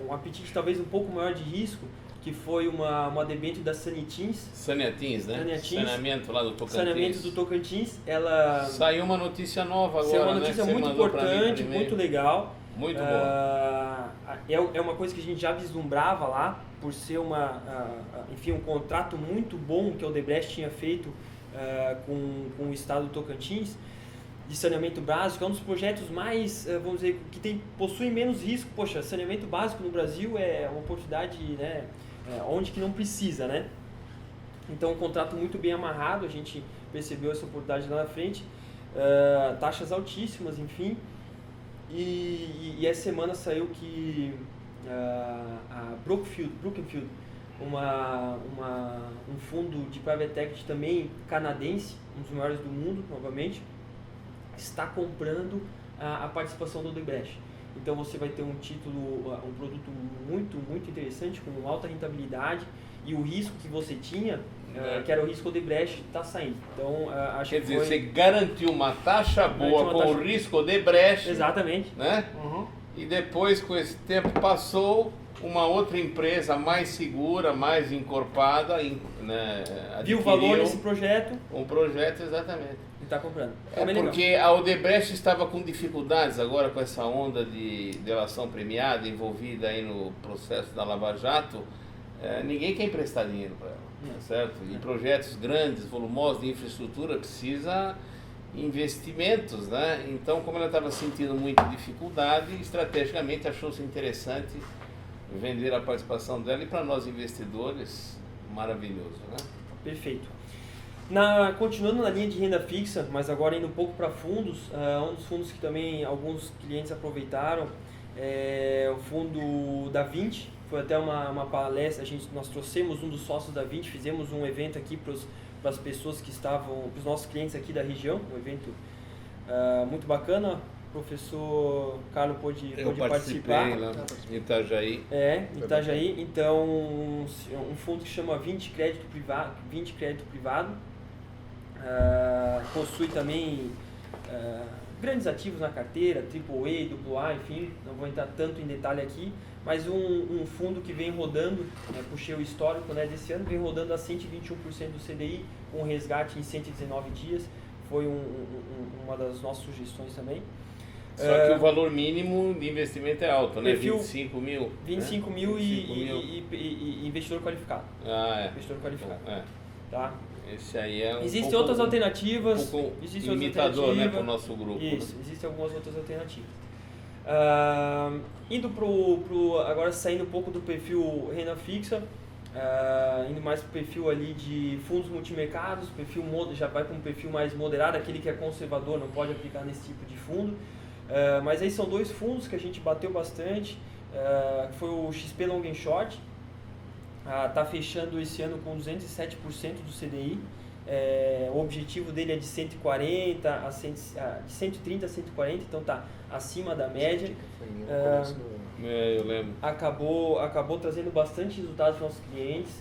um apetite talvez um pouco maior de risco, que foi uma debênture da Sanetins. Sanetins, né? Saneamento lá do Tocantins. Saneamento do Tocantins. Ela saiu uma notícia nova agora, saiu uma notícia muito importante, muito legal. Muito boa. É uma coisa que a gente já vislumbrava lá, por ser enfim, um contrato muito bom que a Odebrecht tinha feito com o estado do Tocantins, de saneamento básico. É um dos projetos mais, vamos dizer, que possui menos risco. Poxa, saneamento básico no Brasil é uma oportunidade, né, onde que não precisa, né? Então, um contrato muito bem amarrado, a gente percebeu essa oportunidade lá na frente, taxas altíssimas, enfim. E essa semana saiu que a Brookfield, um fundo de private equity também canadense, um dos maiores do mundo, novamente, está comprando a participação do Odebrecht. Então você vai ter um produto muito, muito interessante, com alta rentabilidade, e o risco que você tinha, que era o risco Odebrecht, está saindo. Então, acho Quer dizer, você garantiu uma taxa boa com o risco Odebrecht. Exatamente. Né? Uhum. E depois, com esse tempo passou, uma outra empresa mais segura, mais encorpada, né, viu o valor desse projeto. Um projeto, exatamente. E está comprando. Porque a Odebrecht estava com dificuldades agora com essa onda de delação premiada envolvida aí no processo da Lava Jato. Ninguém quer emprestar dinheiro para ela, certo? E projetos grandes, volumosos de infraestrutura precisa investimentos, né? Então, como ela estava sentindo muita dificuldade, estrategicamente achou-se interessante vender a participação dela, e para nós investidores, maravilhoso, né? Perfeito. Continuando na linha de renda fixa, mas agora indo um pouco para fundos, um dos fundos que também alguns clientes aproveitaram é o fundo da 20. Foi até uma palestra, nós trouxemos um dos sócios da 20, fizemos um evento aqui para as pessoas que estavam, para os nossos clientes aqui da região, um evento muito bacana. O professor Carlos pôde participar. Lá em Itajaí. Itajaí. Então, um fundo que chama 20 Crédito Privado, possui também grandes ativos na carteira, AAA, AA, enfim, não vou entrar tanto em detalhe aqui, mas um fundo que vem rodando, puxei o histórico, né, desse ano, vem rodando a 121% do CDI, com resgate em 119 dias, foi uma das nossas sugestões também. Só que o valor mínimo de investimento é alto, né? 25 mil. 25 mil e investidor qualificado. Investidor qualificado. Tá? Esse aí é Existem outras alternativas. Existem imitador, né, para o nosso grupo. Isso, né? Existem algumas outras alternativas. Indo agora saindo um pouco do perfil renda fixa, indo mais para o perfil ali de fundos multimercados, já vai para um perfil mais moderado, aquele que é conservador, não pode aplicar nesse tipo de fundo. Mas aí são dois fundos que a gente bateu bastante, que foi o XP Long and Short, está fechando esse ano com 207% do CDI, o objetivo dele é de 130 a 140, então está acima da média. Eu lembro. Acabou trazendo bastante resultados para os nossos clientes,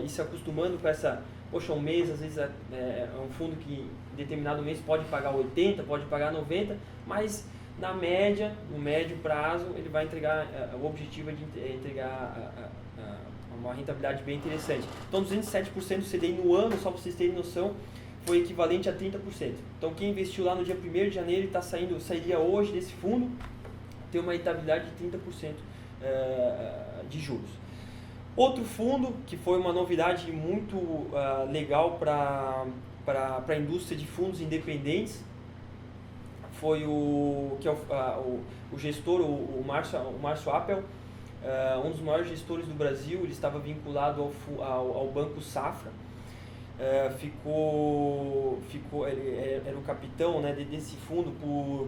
e se acostumando com essa... Poxa, um mês, às vezes é um fundo que em determinado mês pode pagar 80, pode pagar 90, mas na média, no médio prazo, ele vai entregar, o objetivo é de entregar uma rentabilidade bem interessante. Então, 207% do CDI no ano, só para vocês terem noção, foi equivalente a 30%. Então, quem investiu lá no dia 1º de janeiro e sairia hoje desse fundo, tem uma rentabilidade de 30% de juros. Outro fundo, que foi uma novidade muito legal para a indústria de fundos independentes, foi o gestor, o Márcio Appel, um dos maiores gestores do Brasil. Ele estava vinculado ao Banco Safra, ele era o capitão, né, desse fundo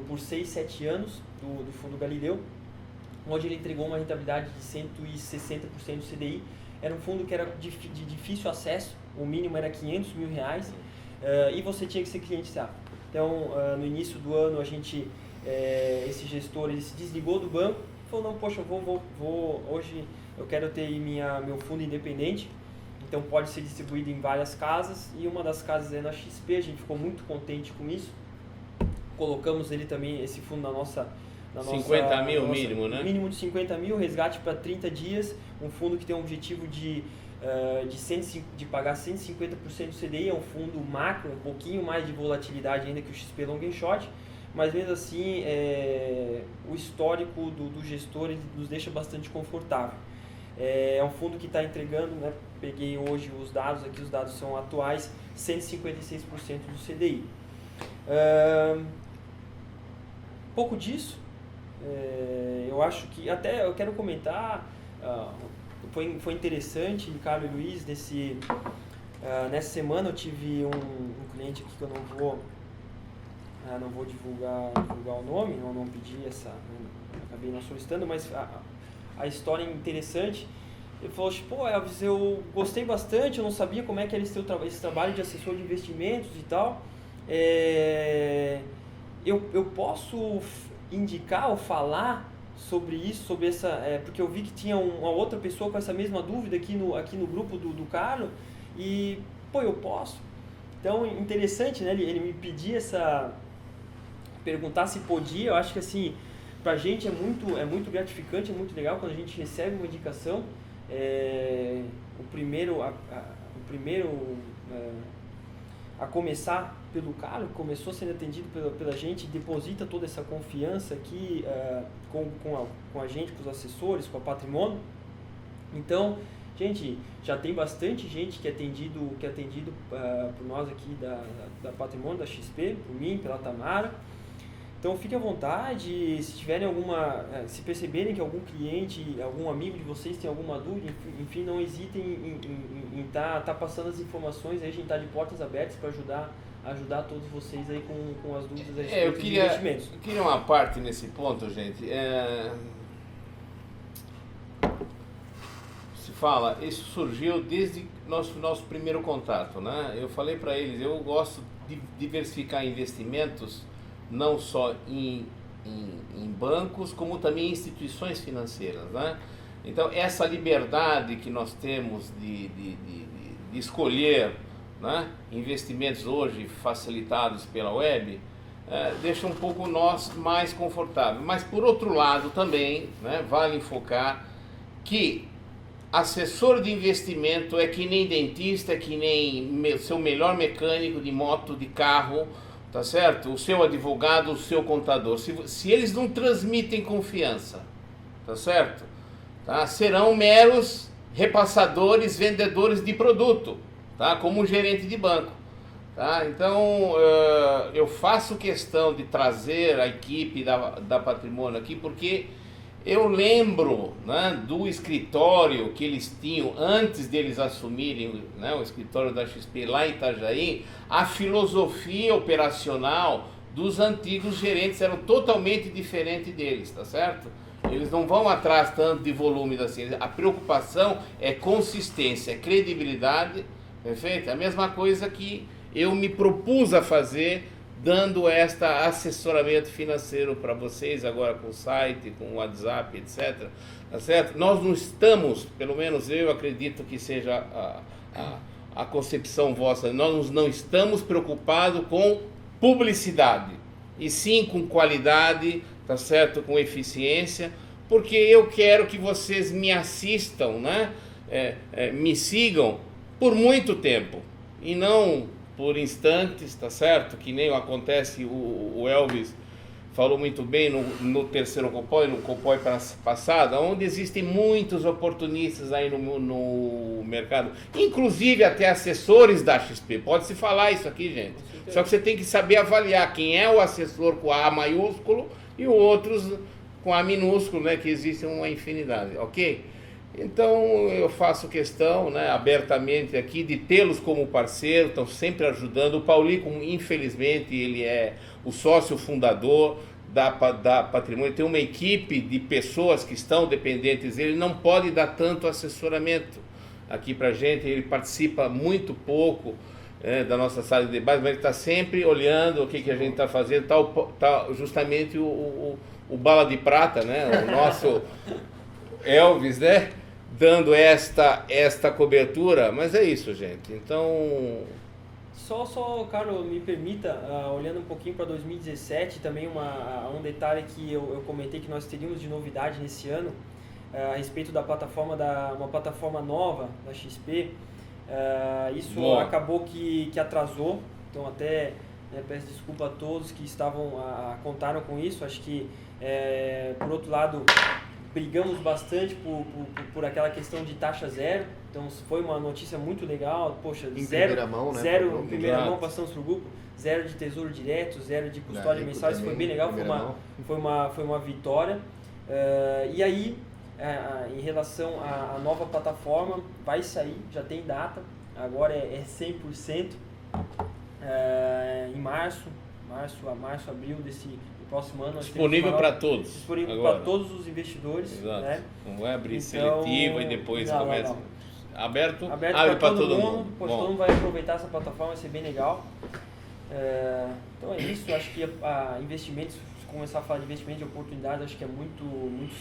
por 6, 7 anos, do Fundo Galileu. onde ele entregou uma rentabilidade de 160% do CDI. Era um fundo que era de difícil acesso, o mínimo era R$500 mil, e você tinha que ser cliente Safra. Então, no início do ano, esse gestor ele se desligou do banco, falou, não, poxa, hoje eu quero ter meu fundo independente, então pode ser distribuído em várias casas, e uma das casas é na XP, a gente ficou muito contente com isso. Colocamos ele também, esse fundo na nossa 50 mil mínimo, né? Mínimo de 50 mil, resgate para 30 dias, um fundo que tem um objetivo de pagar 150% do CDI, é um fundo macro, um pouquinho mais de volatilidade ainda que o XP Long and Short, mas mesmo assim o histórico do gestor ele nos deixa bastante confortável. É um fundo que está entregando, né, peguei hoje os dados aqui, os dados são atuais, 156% do CDI. Pouco disso, eu acho que até eu quero comentar, foi interessante, Ricardo e Luiz, nessa semana eu tive um cliente aqui que eu não vou divulgar o nome, não pedi acabei não solicitando, mas a história é interessante. Ele falou, pô, Elvis, eu gostei bastante, eu não sabia como é que era esse trabalho de assessor de investimentos e tal. Eu posso indicar ou falar sobre isso, sobre porque eu vi que tinha uma outra pessoa com essa mesma dúvida aqui no grupo do Carlos, e, pô, eu posso. Então, interessante, né, ele me pedir perguntar se podia. Eu acho que, assim, pra gente é muito gratificante, é muito legal quando a gente recebe uma indicação. O primeiro a começar pelo Carlos, começou sendo atendido pela gente, deposita toda essa confiança aqui com a gente, com os assessores, com a Patrimônio. Então, gente, já tem bastante gente que é atendido por nós aqui da Patrimônio, da XP, por mim, pela Tamara. Então, fique à vontade, se tiverem se perceberem que algum cliente, algum amigo de vocês tem alguma dúvida, enfim, não hesitem em estar passando as informações, aí a gente está de portas abertas para ajudar todos vocês aí com as dúvidas a respeito de investimentos. Eu queria uma parte nesse ponto, gente. Se fala, isso surgiu desde nosso primeiro contato, né? Eu falei para eles, eu gosto de diversificar investimentos, não só em bancos, como também em instituições financeiras, né? Então, essa liberdade que nós temos de escolher, né, investimentos hoje facilitados pela web, deixa um pouco nós mais confortável. Mas, por outro lado, também, né, vale enfocar que assessor de investimento é que nem dentista, é que nem seu melhor mecânico de moto, de carro, tá certo? O seu advogado, o seu contador. Se eles não transmitem confiança, tá certo? Tá? Serão meros repassadores, vendedores de produto, tá? Como um gerente de banco. Tá? Então, eu faço questão de trazer a equipe da Patrimônio aqui, porque eu lembro, né, do escritório que eles tinham antes deles assumirem, né, o escritório da XP lá em Itajaí. A filosofia operacional dos antigos gerentes era totalmente diferente deles, tá certo? Eles não vão atrás tanto de volume assim. A preocupação é consistência, é credibilidade, perfeito? A mesma coisa que eu me propus a fazer, dando esta assessoramento financeiro para vocês agora com o site, com o WhatsApp, etc. Tá certo? Nós não estamos, pelo menos eu acredito que seja a concepção vossa, nós não estamos preocupados com publicidade, e sim com qualidade, tá certo? Com eficiência, porque eu quero que vocês me assistam, né? Me sigam por muito tempo, e não por instantes, tá certo? Que nem acontece, o Elvis falou muito bem no terceiro Copoi, no Copoi passado, onde existem muitos oportunistas aí no mercado, inclusive até assessores da XP. Pode-se falar isso aqui, gente. Só que você tem que saber avaliar quem é o assessor com A maiúsculo e os outros com A minúsculo, né? Que existe uma infinidade, ok? Então, eu faço questão, né, abertamente aqui, de tê-los como parceiro, estão sempre ajudando. O Paulico, infelizmente, ele é o sócio fundador da Patrimônio tem uma equipe de pessoas que estão dependentes, ele não pode dar tanto assessoramento aqui para a gente, ele participa muito pouco da nossa sala de debate, mas ele está sempre olhando o que a gente está fazendo, tá justamente o Bala de Prata, né? O nosso Elvis, né? Dando esta cobertura, mas é isso, gente. Então... Só, Carlos, me permita, olhando um pouquinho para 2017, também um detalhe que eu comentei que nós teríamos de novidade nesse ano, a respeito da plataforma, uma plataforma nova da XP. Isso Boa. acabou que atrasou, então até peço desculpa a todos que contaram com isso. Acho que, por outro lado, brigamos bastante por aquela questão de taxa zero, então foi uma notícia muito legal. Poxa, primeira mão, né? Zero em primeira Exato. mão, passamos para o grupo, zero de tesouro direto, zero de custódia mensal, isso foi também, bem legal, foi uma vitória. E aí, em relação à nova plataforma, vai sair, já tem data, agora é 100%, em março, abril do próximo ano. Disponível para todos. Disponível agora. para todos os investidores. Exato. Né? Não vai abrir Então, seletivo e depois começa. não. Aberto Abre para para todo mundo. Pois Bom. todo mundo vai aproveitar essa plataforma, vai ser bem legal. Então é isso, acho que investimentos, se começar a falar de investimento de oportunidade, acho que é muito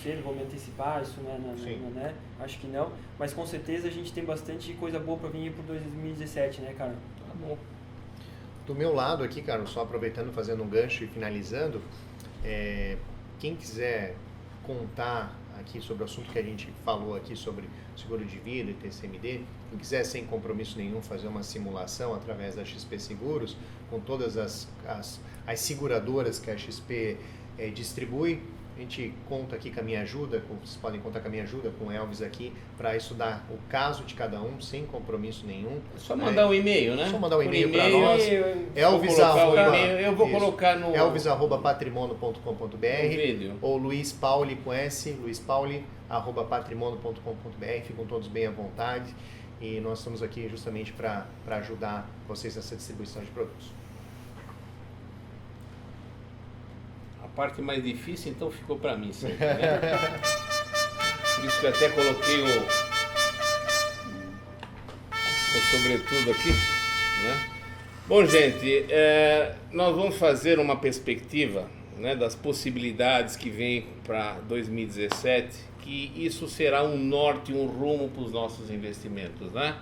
cedo, vou me antecipar isso, né? Acho que não, mas com certeza a gente tem bastante coisa boa para vir para 2017, né, cara? Tá bom. Do meu lado aqui, cara, só aproveitando, fazendo um gancho e finalizando, quem quiser contar aqui sobre o assunto que a gente falou aqui sobre seguro de vida e TCMD, quem quiser sem compromisso nenhum fazer uma simulação através da XP Seguros, com todas as seguradoras que a XP distribui, a gente conta aqui com a minha ajuda, vocês podem contar com a minha ajuda, com o Elvis aqui, para estudar o caso de cada um, sem compromisso nenhum. É só mandar um e-mail, né? Só mandar um Por e-mail para nós. Elvis, eu vou colocar no elvis@patrimono.com.br vídeo. ou Luiz Pauli com S, luispauli@patrimono.com.br. Ficam todos bem à vontade e nós estamos aqui justamente para ajudar vocês nessa distribuição de produtos. A parte mais difícil, então, ficou para mim sempre, né? Por isso que eu até coloquei o sobretudo aqui, né? Bom, gente, nós vamos fazer uma perspectiva, né, das possibilidades que vem para 2017, que isso será um norte, um rumo para os nossos investimentos, né?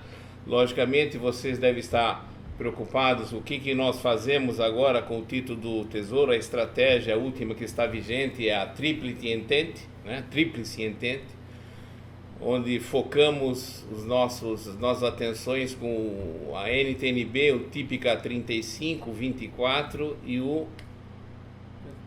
Logicamente, vocês devem estar preocupados o que nós fazemos agora com o título do Tesouro. A estratégia última que está vigente é a Tríplice Entente, né? Tríplice Entente, onde focamos nossas atenções com a NTNB, o Típica 35, 24 e o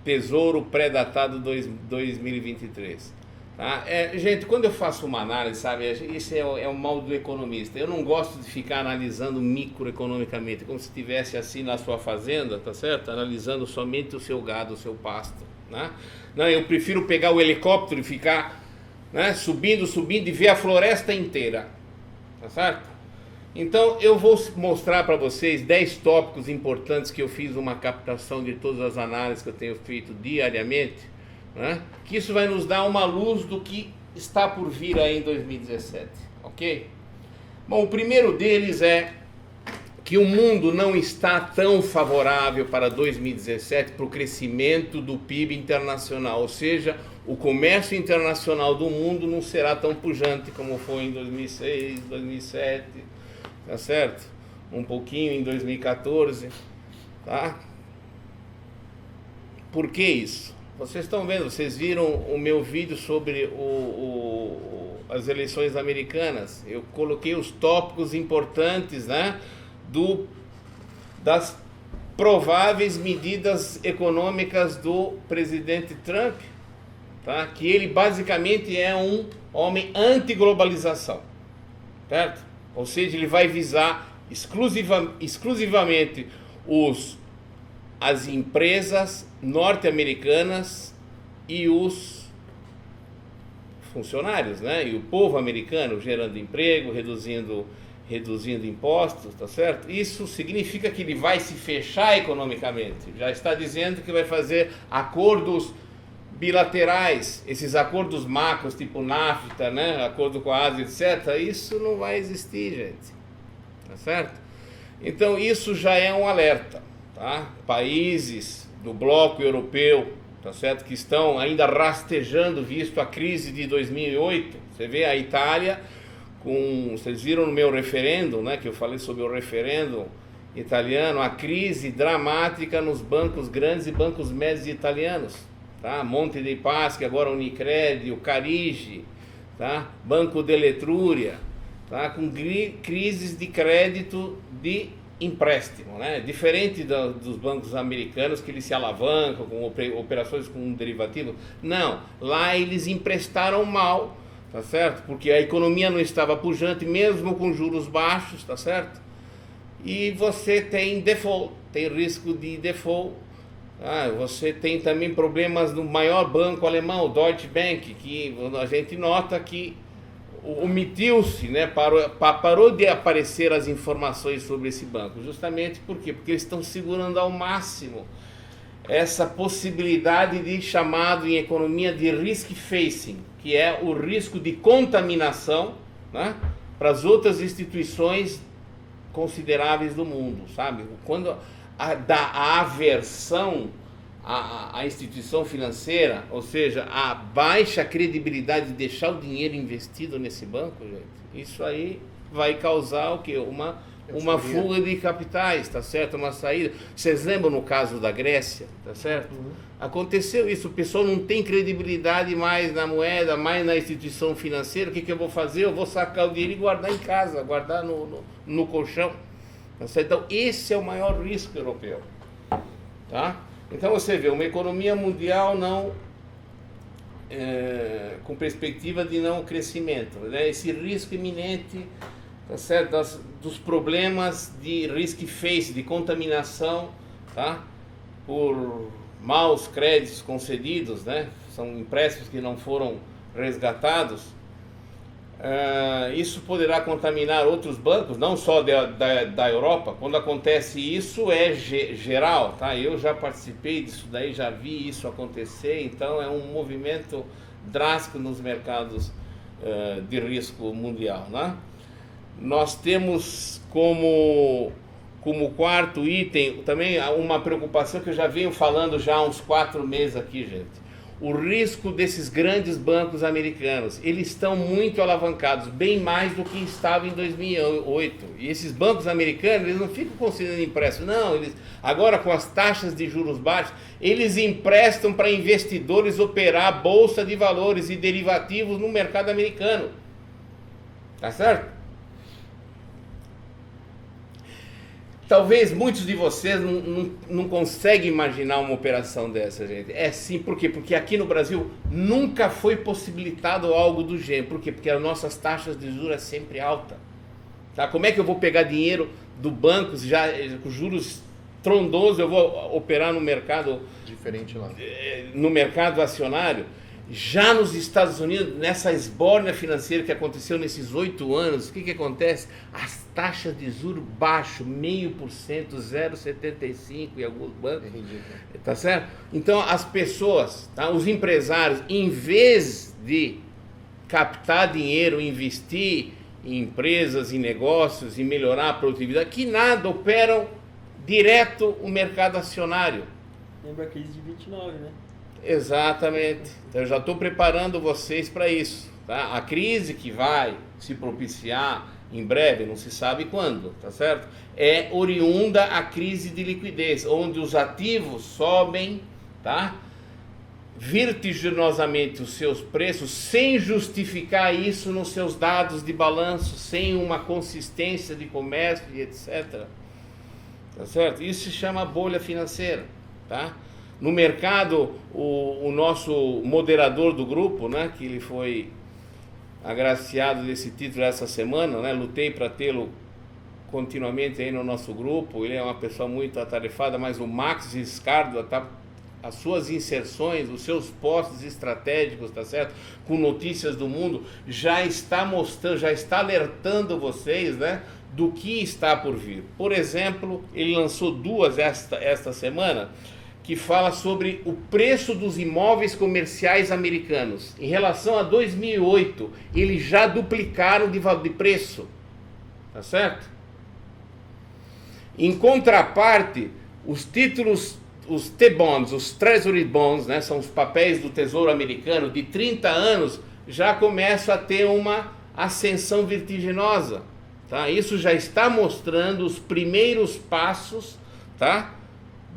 Tesouro Pré-Datado 2023. Tá? Gente, quando eu faço uma análise, sabe, isso é o mal do economista. Eu não gosto de ficar analisando microeconomicamente, como se estivesse assim na sua fazenda, tá certo? Analisando somente o seu gado, o seu pasto, né? Não, eu prefiro pegar o helicóptero e ficar, né, subindo e ver a floresta inteira, tá certo? Então eu vou mostrar para vocês 10 tópicos importantes que eu fiz uma captação de todas as análises que eu tenho feito diariamente, né? Que isso vai nos dar uma luz do que está por vir aí em 2017, ok? Bom, o primeiro deles é que o mundo não está tão favorável para 2017 para o crescimento do PIB internacional, ou seja, o comércio internacional do mundo não será tão pujante como foi em 2006, 2007, tá certo? Um pouquinho em 2014, tá? Por que isso? Vocês estão vendo, vocês viram o meu vídeo sobre as eleições americanas. Eu coloquei os tópicos importantes, né, das prováveis medidas econômicas do presidente Trump, tá? Que ele basicamente é um homem anti-globalização, certo? Ou seja, ele vai visar exclusivamente as empresas norte-americanas e os funcionários, né? E o povo americano, gerando emprego, reduzindo reduzindo impostos, tá certo? Isso significa que ele vai se fechar economicamente. Já está dizendo que vai fazer acordos bilaterais, esses acordos macros, tipo NAFTA, né? Acordo com a Ásia, etc. Isso não vai existir, gente. Tá certo? Então isso já é um alerta, tá? Países do bloco europeu, tá certo? Que estão ainda rastejando visto a crise de 2008. Você vê a Itália vocês viram no meu referendo, né, que eu falei sobre o referendo italiano, a crise dramática nos bancos grandes e bancos médios italianos, tá? Monte dei Paschi, agora Unicred, o Carige, tá? Banco dell'Etruria, tá? Com crises de crédito de empréstimo, né? Diferente dos bancos americanos, que eles se alavancam com operações com derivativo. Não, lá eles emprestaram mal, tá certo? Porque a economia não estava pujante, mesmo com juros baixos, tá certo? E você tem default, tem risco de default. Você tem também problemas no maior banco alemão, o Deutsche Bank, que a gente nota que omitiu-se, né? Parou de aparecer as informações sobre esse banco. Justamente por quê? Porque eles estão segurando ao máximo essa possibilidade de chamado em economia de risk facing, que é o risco de contaminação, né, para as outras instituições consideráveis do mundo, sabe? Quando a aversão à instituição financeira, ou seja, a baixa credibilidade de deixar o dinheiro investido nesse banco, gente, isso aí vai causar o quê? Uma fuga de capitais, tá certo? Uma saída. Vocês lembram no caso da Grécia, tá certo? Aconteceu isso, o pessoal não tem credibilidade mais na moeda, mais na instituição financeira. O que eu vou fazer? Eu vou sacar o dinheiro e guardar em casa, guardar no colchão, tá certo? Então esse é o maior risco europeu, tá? Então você vê, uma economia mundial com perspectiva de não crescimento, né? Esse risco iminente, tá certo? Dos problemas de risk face, de contaminação, tá? Por maus créditos concedidos, né? São empréstimos que não foram resgatados. Isso poderá contaminar outros bancos, não só da Europa. Quando acontece isso é geral, tá? Eu já participei disso daí, já vi isso acontecer, então é um movimento drástico nos mercados de risco mundial, né? Nós temos como quarto item também uma preocupação que eu já venho falando já há uns 4 meses aqui, gente. O risco desses grandes bancos americanos, eles estão muito alavancados, bem mais do que estavam em 2008. E esses bancos americanos, eles não ficam concedendo empréstimo, não. Eles, agora com as taxas de juros baixas, eles emprestam para investidores operar bolsa de valores e derivativos no mercado americano. Tá certo? Talvez muitos de vocês não conseguem imaginar uma operação dessa, gente. É sim, por quê? Porque aqui no Brasil nunca foi possibilitado algo do gênero. Por quê? Porque as nossas taxas de juros é sempre alta. Tá? Como é que eu vou pegar dinheiro do banco, já com juros trondosos, eu vou operar no mercado... Diferente lá. No mercado acionário? Já nos Estados Unidos, nessa esbórnia financeira que aconteceu nesses 8 anos, o que acontece? As taxas de juros baixo, 0,5%, 0,75% em alguns bancos, tá certo? Então as pessoas, tá, os empresários, em vez de captar dinheiro, investir em empresas, em negócios, e melhorar a produtividade, que nada, operam direto o mercado acionário. Lembra a crise de 29, né? Exatamente. Então eu já estou preparando vocês para isso, tá? A crise que vai se propiciar em breve, não se sabe quando, tá certo? É oriunda a crise de liquidez, onde os ativos sobem, tá? Vertiginosamente os seus preços, sem justificar isso nos seus dados de balanço, sem uma consistência de comércio e etc. Tá certo? Isso se chama bolha financeira, tá? No mercado, o nosso moderador do grupo, né, que ele foi agraciado desse título essa semana, né, lutei para tê-lo continuamente aí no nosso grupo, ele é uma pessoa muito atarefada, mas o Max Riscardo, tá, as suas inserções, os seus posts estratégicos, tá certo, com notícias do mundo, já está mostrando, já está alertando vocês, né, do que está por vir. Por exemplo, ele lançou duas esta semana, que fala sobre o preço dos imóveis comerciais americanos. Em relação a 2008, eles já duplicaram de preço. Tá certo? Em contraparte, os títulos, os T-bonds, os Treasury bonds, né, são os papéis do Tesouro Americano de 30 anos, já começam a ter uma ascensão vertiginosa. Tá? Isso já está mostrando os primeiros passos, tá,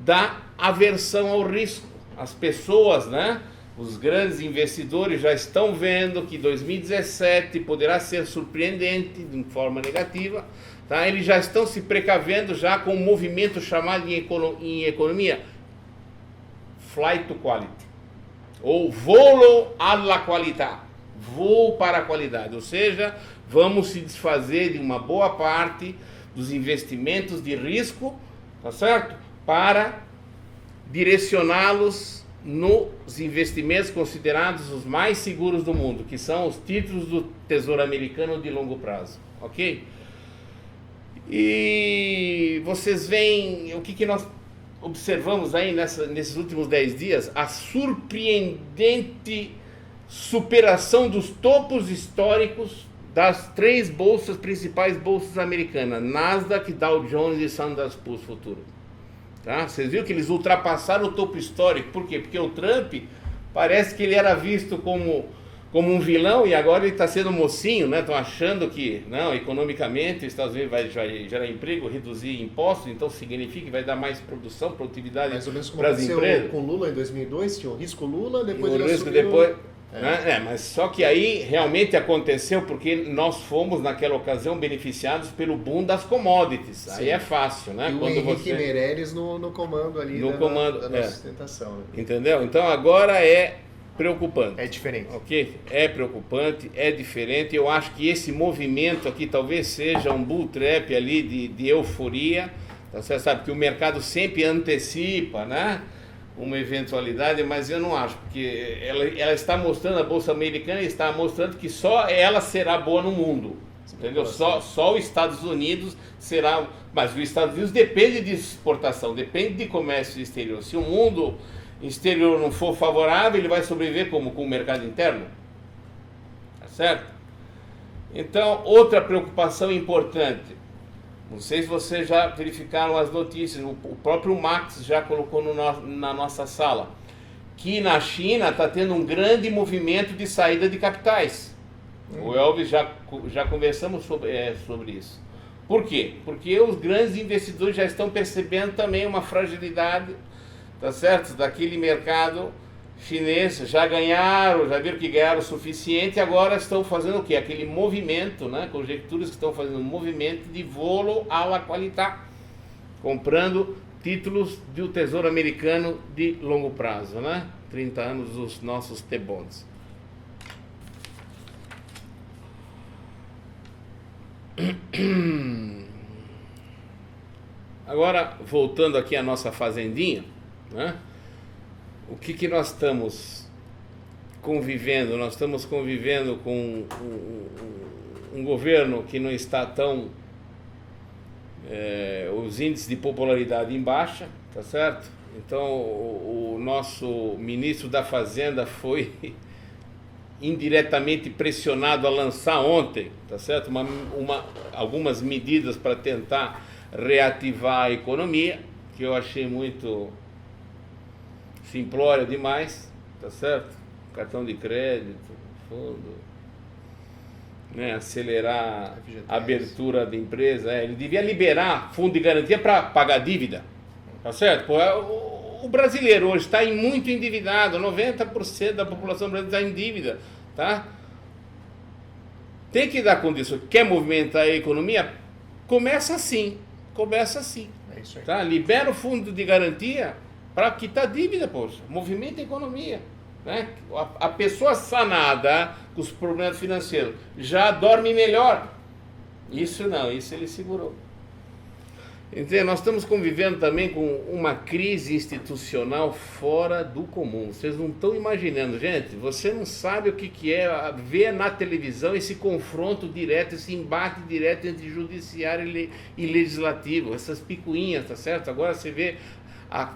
da aversão ao risco. As pessoas, né, os grandes investidores já estão vendo que 2017 poderá ser surpreendente de forma negativa. Tá? Eles já estão se precavendo já com um movimento chamado em economia flight to quality, ou volo alla qualità, voo para a qualidade, ou seja, vamos se desfazer de uma boa parte dos investimentos de risco, tá certo? Para direcioná-los nos investimentos considerados os mais seguros do mundo, que são os títulos do Tesouro Americano de longo prazo, ok? E vocês veem o que nós observamos aí nesses últimos 10 dias, a surpreendente superação dos topos históricos das três principais bolsas americanas, Nasdaq, Dow Jones e Standard & Poor's Futuro. Tá? Vocês viram que eles ultrapassaram o topo histórico. Por quê? Porque o Trump parece que ele era visto como um vilão e agora ele está sendo mocinho, né? Estão achando que, não, economicamente os Estados Unidos vai gerar emprego, reduzir impostos, então significa que vai dar mais produção, produtividade para as empresas. Mais ou menos como aconteceu com Lula em 2002, tinha o risco Lula, depois ele assumiu... mas só que aí realmente aconteceu porque nós fomos naquela ocasião beneficiados pelo boom das commodities. Sim. Aí é fácil, né? E o Henrique Meirelles no comando ali da nossa sustentação. Né? Entendeu? Então agora é preocupante. É diferente. Ok? É preocupante, é diferente. Eu acho que esse movimento aqui talvez seja um bull trap ali de euforia. Então, você sabe que o mercado sempre antecipa, né, uma eventualidade, mas eu não acho, porque ela está mostrando, a Bolsa Americana está mostrando que só ela será boa no mundo. Entendeu? Só os Estados Unidos será... Mas os Estados Unidos depende de exportação, depende de comércio exterior. Se o mundo exterior não for favorável, ele vai sobreviver como? Com o mercado interno. Tá certo? Então, outra preocupação importante. Não sei se vocês já verificaram as notícias, o próprio Max já colocou na nossa sala, que na China está tendo um grande movimento de saída de capitais. O Elvis já conversamos sobre isso. Por quê? Porque os grandes investidores já estão percebendo também uma fragilidade, tá certo, daquele mercado chinês. Já viram que ganharam o suficiente, agora estão fazendo o quê? Aquele movimento, né? Conjecturas que estão fazendo um movimento de volo alla qualità, comprando títulos do Tesouro Americano de longo prazo, né? 30 anos dos nossos T-bonds. Agora, voltando aqui à nossa fazendinha, né? O que nós estamos convivendo? Nós estamos convivendo com um governo que não está tão... os índices de popularidade em baixa, tá certo? Então, o nosso ministro da Fazenda foi indiretamente pressionado a lançar ontem, tá certo? Algumas medidas para tentar reativar a economia, que eu achei muito simplória demais, tá certo? Cartão de crédito, fundo, né? Acelerar a abertura da empresa. Ele devia liberar fundo de garantia para pagar dívida, tá certo? Pô, o brasileiro hoje está muito endividado, 90% da população brasileira está em dívida, tá? Tem que dar condição. Quer movimentar a economia? Começa assim. É isso aí. Tá? Libera o fundo de garantia para quitar dívida, poxa. Movimenta a economia. Né? A pessoa sanada com os problemas financeiros já dorme melhor. Isso não, isso ele segurou. Entende? Nós estamos convivendo também com uma crise institucional fora do comum. Vocês não estão imaginando, gente. Você não sabe o que é ver na televisão esse confronto direto, esse embate direto entre judiciário e legislativo, essas picuinhas, tá certo? Agora você vê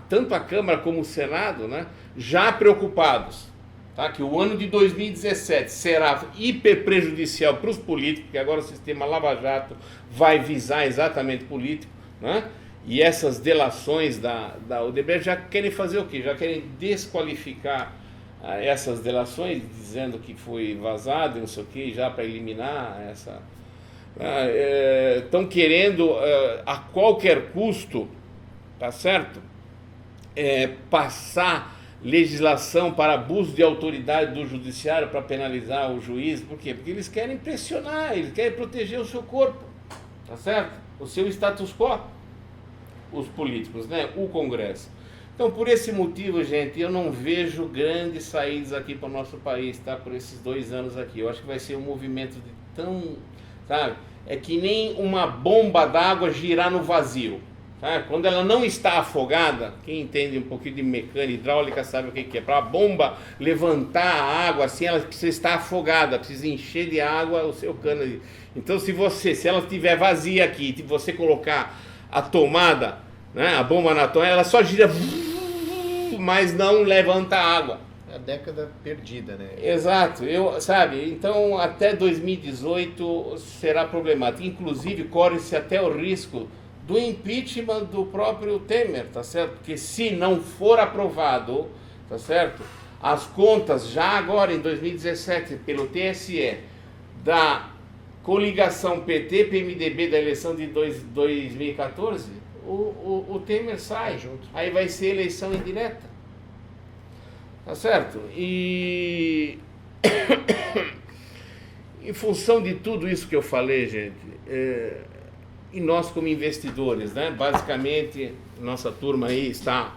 tanto a Câmara como o Senado, né, já preocupados, tá? Que o ano de 2017 será hiper prejudicial para os políticos, porque agora o sistema Lava Jato vai visar exatamente político, né? E essas delações da Odebrecht já querem fazer o quê? Já querem desqualificar essas delações, dizendo que foi vazado, não sei o quê, já para eliminar essa... Estão querendo a qualquer custo, tá certo? Passar legislação para abuso de autoridade do judiciário para penalizar o juiz. Por quê? Porque eles querem pressionar, eles querem proteger o seu corpo, tá certo? O seu status quo, os políticos, né? O Congresso. Então, por esse motivo, gente, eu não vejo grandes saídas aqui para o nosso país, tá? Por esses 2 anos aqui. Eu acho que vai ser um movimento sabe? É que nem uma bomba d'água girar no vazio. Tá? Quando ela não está afogada, quem entende um pouquinho de mecânica hidráulica sabe o que é. Para a bomba levantar a água, assim, ela precisa estar afogada, precisa encher de água o seu cano. Então, se ela estiver vazia aqui, e você colocar a tomada, né, a bomba na tomada, ela só gira, mas não levanta água. É a década perdida, né? Exato, sabe? Então, até 2018 será problemático. Inclusive, corre-se até o risco do impeachment do próprio Temer, tá certo? Porque se não for aprovado, tá certo? As contas já agora em 2017 pelo TSE da coligação PT-PMDB da eleição de 2014, o Temer sai, aí vai ser eleição indireta, tá certo? E em função de tudo isso que eu falei, gente, e nós como investidores, né? Basicamente, nossa turma aí está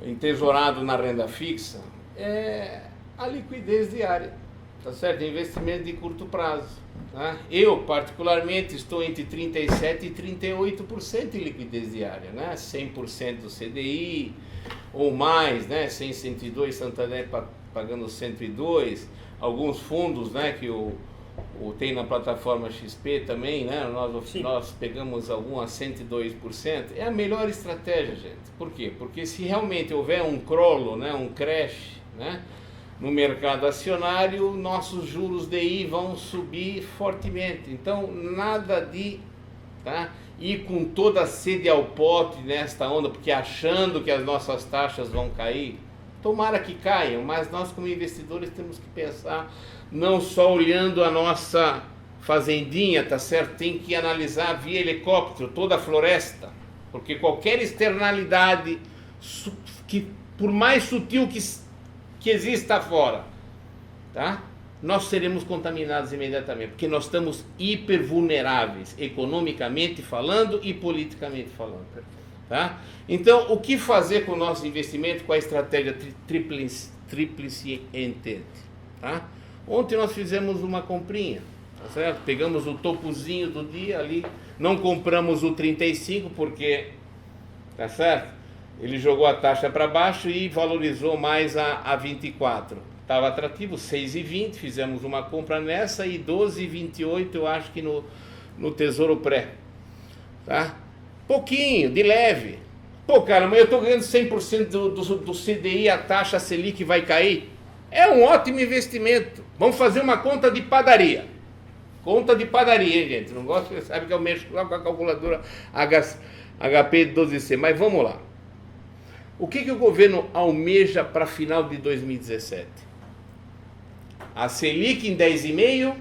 entesourado na renda fixa, a liquidez diária, tá certo? Investimento de curto prazo. Tá? Eu, particularmente, estou entre 37% e 38% em liquidez diária, né? 100% do CDI ou mais, né? 102, Santander pagando 102, alguns fundos, né? Que tem na plataforma XP também, né? Nós pegamos algum a 102%. É a melhor estratégia, gente. Por quê? Porque se realmente houver um crollo, né? Um crash, né? No mercado acionário, nossos juros DI vão subir fortemente. Então, nada de ir com toda a sede ao pote nesta onda, porque achando que as nossas taxas vão cair. Tomara que caiam, mas nós como investidores temos que pensar não só olhando a nossa fazendinha, tá certo? Tem que analisar via helicóptero toda a floresta, porque qualquer externalidade, que por mais sutil que exista fora, tá? Nós seremos contaminados imediatamente, porque nós estamos hiper vulneráveis, economicamente falando e politicamente falando, tá? Então, o que fazer com o nosso investimento, com a estratégia tríplice intent, tá? Ontem nós fizemos uma comprinha, tá certo? Pegamos o topozinho do dia ali, não compramos o 35 porque, tá certo? Ele jogou a taxa para baixo e valorizou mais a 24. Estava atrativo, 6,20, fizemos uma compra nessa e 12,28 eu acho que no Tesouro Pré. Tá? Pouquinho, de leve. Pô, cara, mas eu estou ganhando 100% do CDI, a taxa Selic vai cair. É um ótimo investimento. Vamos fazer uma conta de padaria. Conta de padaria, hein, gente? Não gosto, você sabe que eu mexo com a calculadora HP 12C, mas vamos lá. O que o governo almeja para final de 2017? A Selic em 10,5%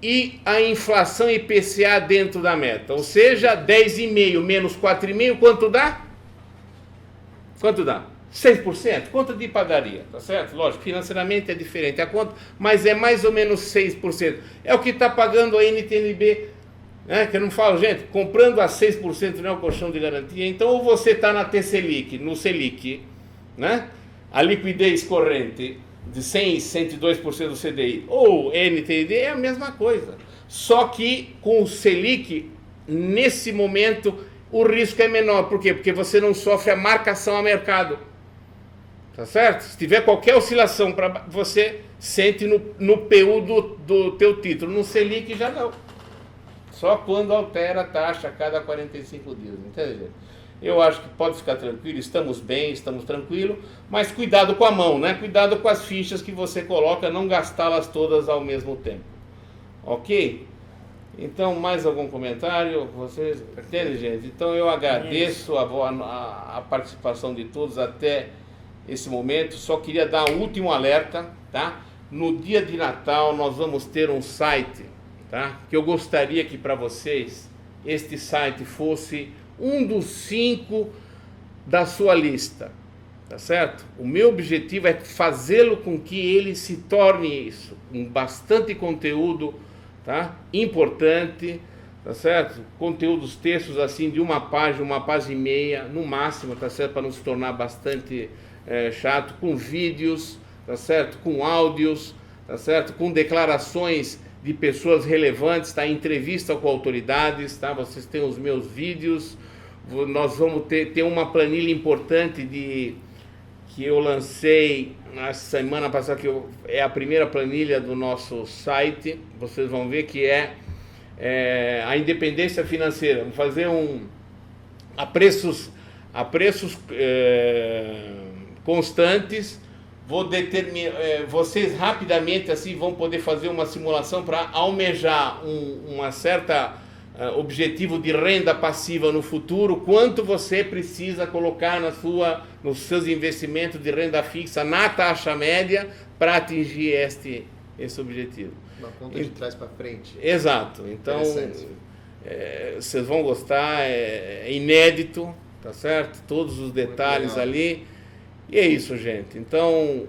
e a inflação IPCA dentro da meta. Ou seja, 10,5% menos 4,5%, quanto dá? Quanto dá? 6%, conta de padaria, tá certo? Lógico, financeiramente é diferente a conta, mas é mais ou menos 6%. É o que está pagando a NTNB, né? Que eu não falo, gente, comprando a 6% não é o colchão de garantia. Então, ou você está na T-Selic, no Selic, né? A liquidez corrente de 100, 102% do CDI, ou NTNB é a mesma coisa. Só que com o Selic nesse momento o risco é menor. Por quê? Porque você não sofre a marcação a mercado. Tá certo? Se tiver qualquer oscilação, você sente no PU do teu título. No Selic já não. Só quando altera a taxa a cada 45 dias. Entende? Eu acho que pode ficar tranquilo, estamos bem, estamos tranquilos, mas cuidado com a mão, né? Cuidado com as fichas que você coloca, não gastá-las todas ao mesmo tempo. Ok? Então, mais algum comentário? Vocês entendem, gente? Então, eu agradeço a participação de todos até esse momento. Só queria dar um último alerta, tá? No dia de Natal, nós vamos ter um site, tá? Que eu gostaria que para vocês, este site fosse um dos 5 da sua lista, tá certo? O meu objetivo é fazê-lo com que ele se torne isso, com bastante conteúdo, tá? Importante, tá certo? Conteúdos, textos assim de uma página e meia, no máximo, tá certo? Para não se tornar bastante chato, com vídeos, tá certo? Com áudios, tá certo? Com declarações de pessoas relevantes, tá? Entrevista com autoridades, tá? Vocês têm os meus vídeos. Nós vamos ter uma planilha importante que eu lancei na semana passada, que é a primeira planilha do nosso site. Vocês vão ver que é a independência financeira. Vamos fazer a preços constantes. Vou determinar, vocês rapidamente assim vão poder fazer uma simulação para almejar uma certa objetivo de renda passiva no futuro, quanto você precisa colocar nos seus investimentos de renda fixa na taxa média para atingir esse objetivo. Uma conta de trás para frente. Exato. Então, vocês vão gostar, é inédito, tá certo? Todos os detalhes ali. E é isso, gente. Então,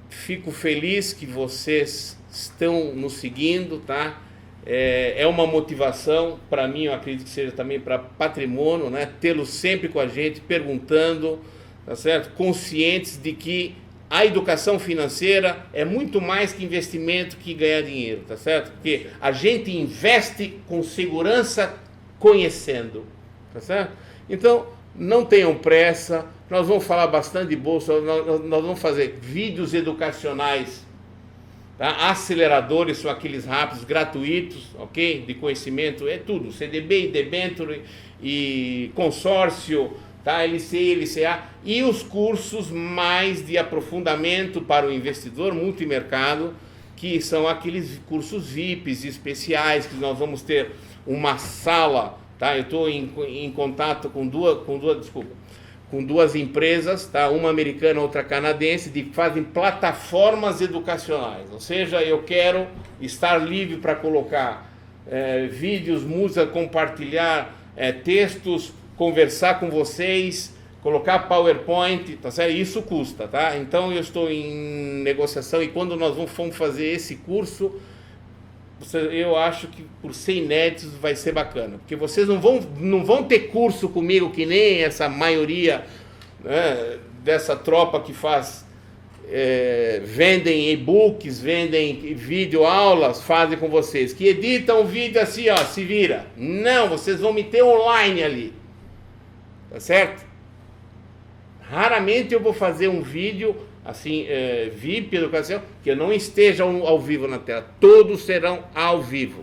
fico feliz que vocês estão nos seguindo, tá? É uma motivação para mim, eu acredito que seja também para patrimônio, né? Tê-los sempre com a gente, perguntando, tá certo? Conscientes de que a educação financeira é muito mais que investimento que ganhar dinheiro, tá certo? Porque a gente investe com segurança, conhecendo, tá certo? Então, não tenham pressa, nós vamos falar bastante de bolsa, nós vamos fazer vídeos educacionais. Tá? Aceleradores são aqueles rápidos, gratuitos, ok? De conhecimento, é tudo, CDB, debênture e consórcio, tá? LCI, LCA, e os cursos mais de aprofundamento para o investidor multimercado, que são aqueles cursos VIPs especiais, que nós vamos ter uma sala, tá? Eu estou em contato com duas empresas, tá? Uma americana, outra canadense, que fazem plataformas educacionais. Ou seja, eu quero estar livre para colocar vídeos, música, compartilhar textos, conversar com vocês, colocar PowerPoint, tá certo? Isso custa, tá? Então eu estou em negociação e quando nós vamos fazer esse curso, eu acho que por ser inéditos vai ser bacana, porque vocês não vão ter curso comigo que nem essa maioria, né, dessa tropa que faz, vendem e-books, vendem videoaulas, fazem com vocês, que editam o vídeo assim, ó, se vira. Não, vocês vão me ter online ali, tá certo? Raramente eu vou fazer um vídeo assim, VIP, educação, que eu não esteja ao vivo na tela. Todos serão ao vivo.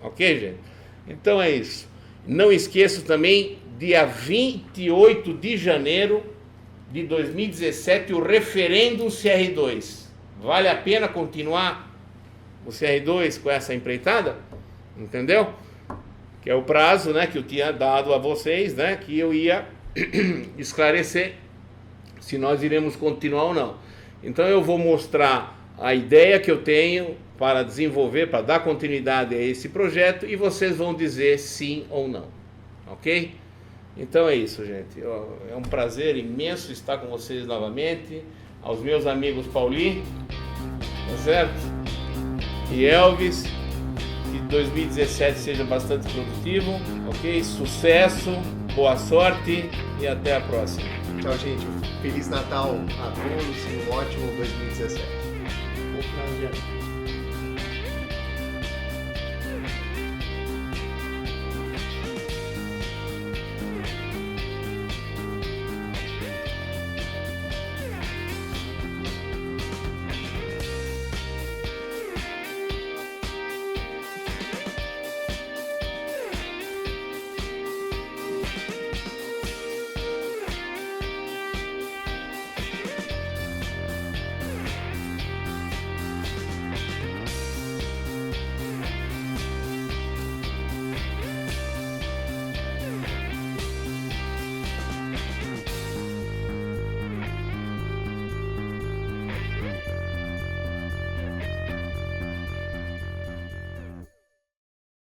Ok, gente? Então é isso. Não esqueçam também, dia 28 de janeiro de 2017, o referendo CR2. Vale a pena continuar o CR2 com essa empreitada? Entendeu? Que é o prazo, né, que eu tinha dado a vocês, né, que eu ia esclarecer se nós iremos continuar ou não. Então eu vou mostrar a ideia que eu tenho para desenvolver, para dar continuidade a esse projeto, e vocês vão dizer sim ou não, ok? Então é isso, gente. É um prazer imenso estar com vocês novamente, aos meus amigos Pauli, tá certo? E Elvis, que 2017 seja bastante produtivo, ok? Sucesso, boa sorte e até a próxima. Tchau, gente. Feliz Natal a todos e um ótimo 2017. Bom final de ano.